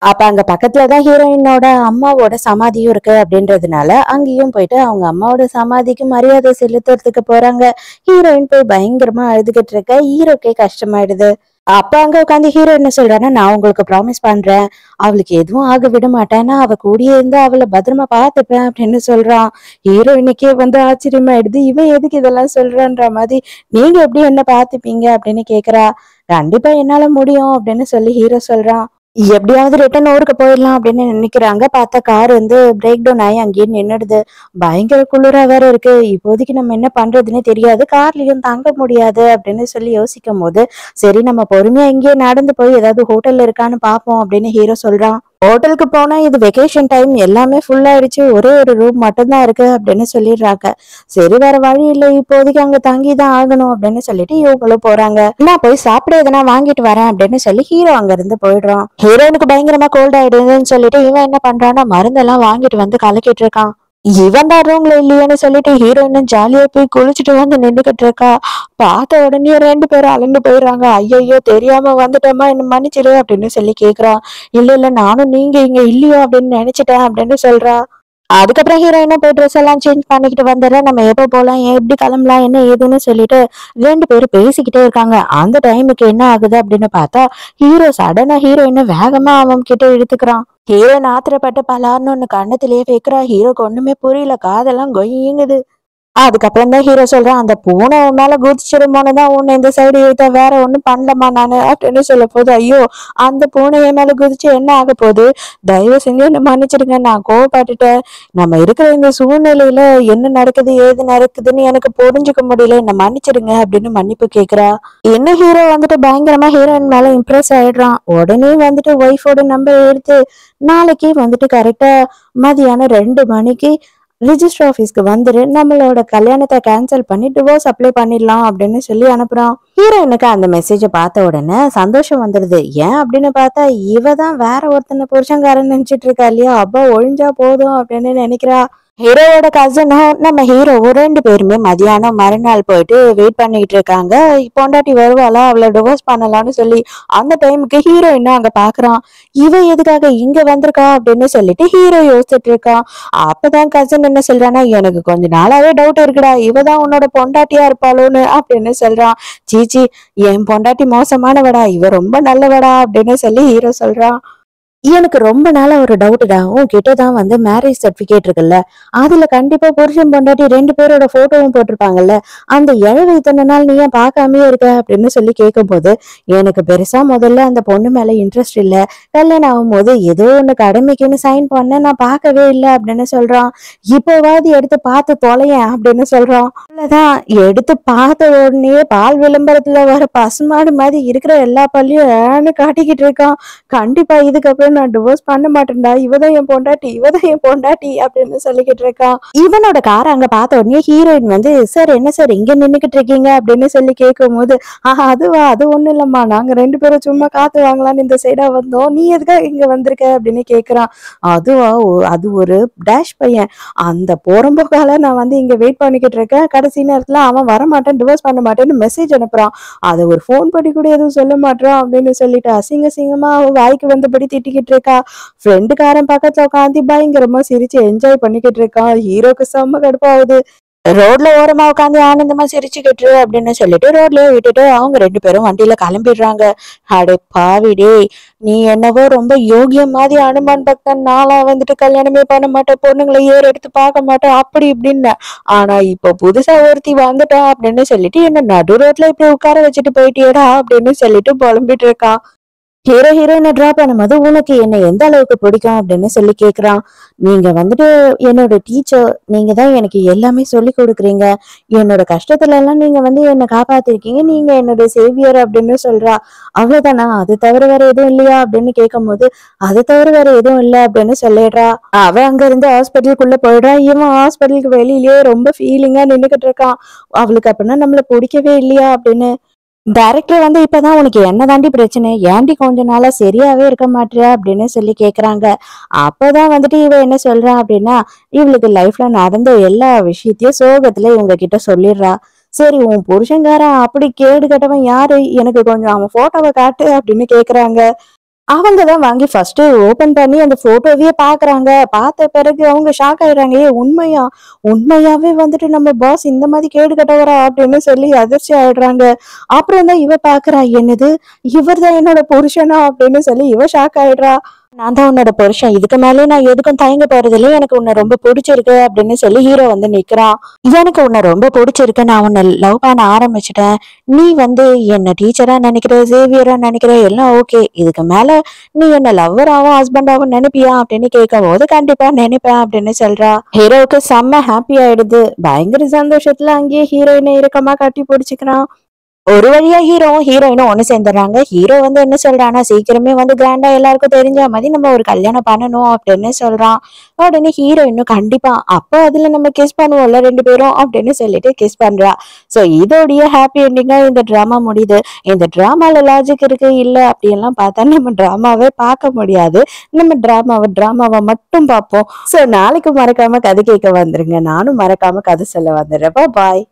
அப்ப அங்க பக்கத்துலதான் ஹீரோயினோட அம்மாவோட சமாதியும் இருக்கு அப்படின்றதுனால அங்கேயும் போயிட்டு அவங்க அம்மாவோட சமாதிக்கு மரியாதை செலுத்துறதுக்கு போறாங்க. ஹீரோயின் போய் பயங்கரமா அழுதுகிட்டு இருக்க. ஹீரோக்கே கஷ்டமாயிடுது. அப்ப அங்க உட்காந்து ஹீரோ என்ன சொல்றான்னா, நான் உங்களுக்கு ப்ராமிஸ் பண்றேன், அவளுக்கு எதுவும் ஆக விட மாட்டேன், நான் அவ கூடயே இருந்து அவளை பத்திரமா பாத்துப்பேன் அப்படின்னு சொல்றான். ஹீரோயினுக்கே வந்து ஆச்சரியமாயிடுது, இவன் எதுக்கு இதெல்லாம் சொல்றான்ற மாதிரி. நீங்க எப்படி என்ன பாத்துப்பீங்க அப்படின்னு கேக்குறா. கண்டிப்பா என்னால முடியும் அப்படின்னு சொல்லி ஹீரோ சொல்றான். எப்படியாவது ரிட்டர்ன் ஊருக்கு போயிடலாம் அப்படின்னு நினைக்கிறாங்க. பார்த்தா கார் வந்து பிரேக் டவுன் ஆகி அங்கேயே நின்னுடுது. பயங்கர குளிரா வேற இருக்கு. இப்போதைக்கு நம்ம என்ன பண்றதுன்னே தெரியாது, கார்லயும் தங்க முடியாது அப்படின்னு சொல்லி யோசிக்கும் போது, சரி நம்ம பொறுமையா இங்கேயே நடந்து போய் ஏதாவது ஹோட்டல் இருக்கான்னு பார்ப்போம் அப்படின்னு ஹீரோ சொல்றான். ஹோட்டலுக்கு போனா இது வெக்கேஷன் டைம், எல்லாமே ஃபுல் ஆயிடுச்சு, ஒரே ஒரு ரூம் மட்டும்தான் இருக்கு அப்படின்னு சொல்லிடுறாங்க. சரி வேற வழி இல்லை, இப்போதைக்கு அங்க தங்கிதான் ஆகணும் அப்படின்னு சொல்லிட்டு இவங்களும் போறாங்க. நான் போய் சாப்பிட எதனா வாங்கிட்டு வரேன் அப்படின்னு சொல்லி ஹீரோ அங்க இருந்து போயிடுறான். ஹீரோனுக்கு பயங்கரமா கோல்ட் ஆயிடுதுன்னு சொல்லிட்டு இவன் என்ன பண்றான்னா மருந்தெல்லாம் வாங்கிட்டு வந்து கலக்கிட்டு இருக்கான். இவன் தான் ரூம்ல இல்லையேன்னு சொல்லிட்டு ஹீரோயினும் ஜாலியா போய் குளிச்சுட்டு வந்து நின்றுகிட்டு இருக்கா. பார்த்த உடனே ரெண்டு பேரும் அலண்டு போயிடுறாங்க. ஐயோ தெரியாம வந்துட்டோமா, என்ன மன்னிச்சிடு அப்படின்னு சொல்லி கேக்குறான். இல்ல இல்ல நானும் நீங்க இங்க இல்லையோ அப்படின்னு நினைச்சிட்டேன் அப்படின்னு சொல்றா. அதுக்கப்புறம் ஹீரோயினா போய் ட்ரெஸ் எல்லாம் சேஞ்ச் பண்ணிக்கிட்டு வந்துடுறேன், நம்ம எப்போ போலாம் எப்படி கிளம்பலாம் என்ன ஏதுன்னு சொல்லிட்டு ரெண்டு பேரும் பேசிக்கிட்டே இருக்காங்க. அந்த டைமுக்கு என்ன ஆகுது அப்படின்னு பார்த்தா ஹீரோ சடனா ஹீரோயினை வேகமா அவன் கிட்ட இழுத்துக்கிறான். ஹீரோயின் ஆத்திரப்பட்டு பலார்னு ஒண்ணு கண்ணத்திலேயே வைக்கிறா. ஹீரோக்கு ஒண்ணுமே புரியல, காதெல்லாம் கொய்யுங்குது. அதுக்கப்புறம் தான் ஹீரோ சொல்றான், அந்த பூனை உன் மேல குதிச்சிருமோன்னு தான் உன்னை இந்த சைடு இழுத்த, வேற ஒண்ணும் பண்ணலமா நானு அப்படின்னு சொல்ல போது, ஐயோ அந்த பூனை என் மேல குதிச்சு என்ன ஆக போகுது, தயவு செஞ்சு என்ன மன்னிச்சிடுங்க, நான் கோவப்பட்டுட்டேன், நம்ம இருக்கிற இந்த சூழ்நிலையில என்ன நடக்குது ஏது நடக்குதுன்னு எனக்கு புரிஞ்சுக்க முடியல, என்ன மன்னிச்சிடுங்க அப்படின்னு மன்னிப்பு கேக்குறா. என்ன ஹீரோ வந்துட்டு பயங்கரமா ஹீரோயின் மேல இம்ப்ரெஸ் ஆயிடுறான். உடனே வந்துட்டு ஒய்ஃபோட நம்பர் எடுத்து நாளைக்கு வந்துட்டு கரெக்டா மதியானம் 2 மணிக்கு ரிஜிஸ்டர் ஆபீஸ்க்கு வந்துரு, நம்மளோட கல்யாணத்தை கேன்சல் பண்ணி டிவோர்ஸ் அப்ளை பண்ணிடலாம் அப்படின்னு சொல்லி அனுப்புறான். ஹீரோயினுக்கு அந்த மெசேஜை பார்த்த உடனே சந்தோஷம் வந்துடுது. ஏன் அப்படின்னு பார்த்தா இவ தான் வேற ஒருத்தனை புருஷங்காரன் நினைச்சிட்டு இருக்கா இல்லையா, அப்பா ஒழிஞ்சா போதும் அப்படின்னு நினைக்கிறா. ஹீரோவோட கசனும் நம்ம ஹீரோவும் ரெண்டு பேருமே மதியானம் மறுநாள் போயிட்டு வெயிட் பண்ணிட்டு இருக்காங்க. பொண்டாட்டி வருவாளா அவளை டிவோர்ஸ் பண்ணலாம்னு சொல்லி. அந்த டைமுக்கு ஹீரோயின் அங்க பாக்குறான். இவ எதுக்காக இங்க வந்திருக்கா அப்படின்னு சொல்லிட்டு ஹீரோ யோசிச்சுட்டு இருக்கான். அப்பதான் கசன் என்ன சொல்றான்னா, எனக்கு கொஞ்ச நாளாவே டவுட் இருக்குடா, இவதான் உன்னோட பொண்டாட்டியா இருப்பாளோன்னு அப்படின்னு சொல்றான். சீச்சி என் பொண்டாட்டி மோசமானவடா, இவ ரொம்ப நல்லவடா அப்படின்னு சொல்லி ஹீரோ சொல்றான். எனக்கு ரொம்ப நாளா ஒரு டவுட்டுடா. உன்கிட்ட தான் வந்து மேரேஜ் சர்டிபிகேட் இருக்குல்ல, அதுல கண்டிப்பா புருஷன் பொண்டாட்டி 2 பேரோட போட்டோவும் போட்டிருப்பாங்கல்ல. அந்த இழவு இத்தனை நாள் நீ ஏன் பார்க்காமயே இருக்க அப்படின்னு சொல்லி கேட்கும்போது, எனக்கு பெருசா முதல்ல அந்த பொண்ணு மேல இன்ட்ரெஸ்ட் இல்ல. கல்யாணம் ஆகும்போது ஏதோ ஒண்ணு கடமைக்குன்னு சைன் பண்ண நான் பார்க்கவே இல்லை அப்படின்னு சொல்றான். இப்போவாது எடுத்து பார்த்து தொலையேன் அப்படின்னு சொல்றான். அவ்வளவுதான், எடுத்து பார்த்த உடனே பால் விளம்பரத்துல வர பசுமாடு மாதிரி இருக்கிற எல்லா பல்லையும் ஏன்னு காட்டிக்கிட்டு இருக்கான். கண்டிப்பா இதுக்கப்புறம் நான் டிவோர்ஸ் பண்ண மாட்டேன்டா, இவதான் என் பொண்டாட்டி, இவதான் என் பொண்டாட்டி அப்படின்னு சொல்லிக்கிட்டு இருக்கான். இவனோட காரை அங்க பார்த்த உடனே ஹீரோயின் வந்து, சார் என்ன சார் இங்க நின்னுக்கிட்டு இருக்கீங்க அப்படின்னு சொல்லி கேட்கும் போது, அதுவா, அது ஒண்ணும் இல்லம்மா, நாங்க 2 பேரும் சும்மா காத்து வாங்கலான்னு இந்த சைடா வந்தோம், நீ எதுக்காக இங்க வந்திருக்க அப்படின்னு கேக்குறான். அதுவா, அது ஒரு டேஷ் பையன், அந்த போறம்போக்கால நான் வந்து இங்க வெயிட் பண்ணிக்கிட்டு இருக்கேன், கடைசி நேரத்துல அவன் வரமாட்டேன் டிவோர்ஸ் பண்ண மாட்டேன்னு மெசேஜ் அனுப்புறான், அதை ஒரு போன் பண்ணி கூட எதுவும் சொல்ல மாட்டான் அப்படின்னு சொல்லிட்டு அசிங்க சிங்கமா அவ வாய்க்கு வந்தபடி திட்டிக்கிட்டு இருக்கா. ஃப்ரெண்டுக்காரன் பக்கத்துல உட்காந்து பயங்கரமா சிரிச்சு என்ஜாய் பண்ணிக்கிட்டு இருக்கான். ஹீரோக்கு செம்ம கடுப்பாகுது. ரோட்ல ஓரமா உட்காந்து ஆனந்தமா சிரிச்சுக்கிட்டு அப்படின்னு சொல்லிட்டு ரோட்லயே விட்டுட்டு அவங்க 2 பேரும் வண்டியில கிளம்பிடுறாங்க. அடே பாவிடே, நீ என்னவோ ரொம்ப யோகியம் மாதிரி அனுமான் பக்தன், நாளா வந்துட்டு கல்யாணமே பண்ண மாட்டேன், பொண்ணுங்களை ஏறு எடுத்து பார்க்க மாட்டேன் அப்படி இப்படின்னு. ஆனா இப்போ புதுசா ஒருத்தி வந்துட்டா அப்படின்னு சொல்லிட்டு என்ன நடு ரோட்ல இப்படி உட்கார வச்சுட்டு போயிட்டியடா அப்படின்னு சொல்லிட்டு புலம்பிட்டு இருக்கான். ஹீரோயினை டிரா பண்ணும்போது உனக்கு என்ன எந்த அளவுக்கு பிடிக்கும் அப்படின்னு சொல்லி கேக்குறான். நீங்க வந்துட்டு என்னோட டீச்சர், நீங்க தான் எனக்கு எல்லாமே சொல்லி கொடுக்குறீங்க, என்னோட கஷ்டத்துல எல்லாம் நீங்க வந்து என்னை காப்பாத்திருக்கீங்க, நீங்க என்னோட சேவியர் அப்படின்னு சொல்றா. அவ்வளவுதானா, அது தவிர வேற எதுவும் இல்லையா அப்படின்னு கேட்கும் போது, அது தவிர வேற எதுவும் இல்லை அப்படின்னு சொல்லிடுறா. அவ அங்க இருந்து ஹாஸ்பிட்டலுக்குள்ள போயிடுறா. இவன் ஹாஸ்பிட்டலுக்கு வெளியிலேயே ரொம்ப ஃபீலிங்கா நின்னுகிட்டு இருக்கான். அவளுக்கு அப்படின்னா நம்மள பிடிக்கவே இல்லையா அப்படின்னு. டைரக்டர் வந்து இப்பதான் உனக்கு என்ன தாண்டி பிரச்சனை, ஏன்டி கொஞ்ச நாளா சரியாவே இருக்க மாட்டியா அப்படின்னு சொல்லி கேக்குறாங்க. அப்பதான் வந்துட்டு இவ என்ன சொல்றா அப்படின்னா, இவளுக்கு லைஃப்ல நடந்த எல்லா விஷயத்தையும் சோகத்துல இவங்க கிட்ட சொல்லிடுறா. சரி, உன் புருஷன்காரன் அப்படி கேடு கட்டவன் யாரு, எனக்கு கொஞ்சம் அவன் போட்டோவை காட்டு அப்படின்னு கேக்குறாங்க. அவங்க தான் வாங்கி ஃபர்ஸ்ட் ஓபன் பண்ணி அந்த போட்டோவையே பாக்குறாங்க. பார்த்த பிறகு அவங்க ஷாக் ஆயிடுறாங்க. ஏ உண்மையா, உண்மையாவே வந்துட்டு நம்ம பாஸ் இந்த மாதிரி கேடு கட்டவரா அப்படின்னு சொல்லி அதிர்ச்சி ஆயிடுறாங்க. அப்புறம் தான் இவ பாக்குறா, என்னது இவர் தான் என்னோட புருஷனா அப்படின்னு சொல்லி இவ ஷாக் ஆயிடுறா. நான் தான் உன்னோட புருஷன், இதுக்கு மேலே நான் எதுக்கும் தயங்க போறது இல்லை, எனக்கு உன்னை ரொம்ப பிடிச்சிருக்கு அப்படின்னு சொல்லி ஹீரோ வந்து நிக்கிறான். எனக்கு உன்னை ரொம்ப பிடிச்சிருக்கு, நான் உன்னை லவ் பண்ண ஆரம்பிச்சிட்டேன், நீ வந்து என்ன டீச்சரா நினைக்கிற, சேவியரா நினைக்கிற, எல்லாம் ஓகே, இதுக்கு மேல நீ என்ன லவ்வராவும் ஹஸ்பண்டாவும் நினைப்பியா அப்படின்னு கேட்கும் போது கண்டிப்பா நினைப்பேன் அப்படின்னு சொல்றா. ஹீரோவுக்கு செம்ம ஹாப்பி ஆயிடுது. பயங்கர சந்தோஷத்துல அங்கேயே ஹீரோயினை இறுக்கமா கட்டி பிடிச்சிக்கிறான். ஒரு வழியா ஹீரோவும் ஹீரோயினும் ஒண்ணு சேர்ந்துடுறாங்க. ஹீரோ வந்து என்ன சொல்றான்னா, சீக்கிரமே வந்து கிராண்டா எல்லாருக்கும் தெரிஞ்ச மாதிரி நம்ம ஒரு கல்யாணம் பண்ணணும் அப்படின்னு சொல்றான். உடனே ஹீரோயினும் கண்டிப்பா, அப்போ அதுல நம்ம கிஸ் பண்ணுவோம்ல 2 பேரும் அப்படின்னு சொல்லிட்டு கிஸ் பண்றா. சோ இதோடைய ஹாப்பி எண்டிங்கா இந்த டிராமா முடியுது. இந்த டிராமால லாஜிக் இருக்கு இல்ல அப்படியெல்லாம் பார்த்தா நம்ம டிராமாவே பார்க்க முடியாது. நம்ம டிராமாவை மட்டும் பார்ப்போம். சோ நாளைக்கு மறக்காம கதை கேட்க வந்துருங்க. நானும் மறக்காம கதை சொல்ல வந்துடுறேன். பாய்.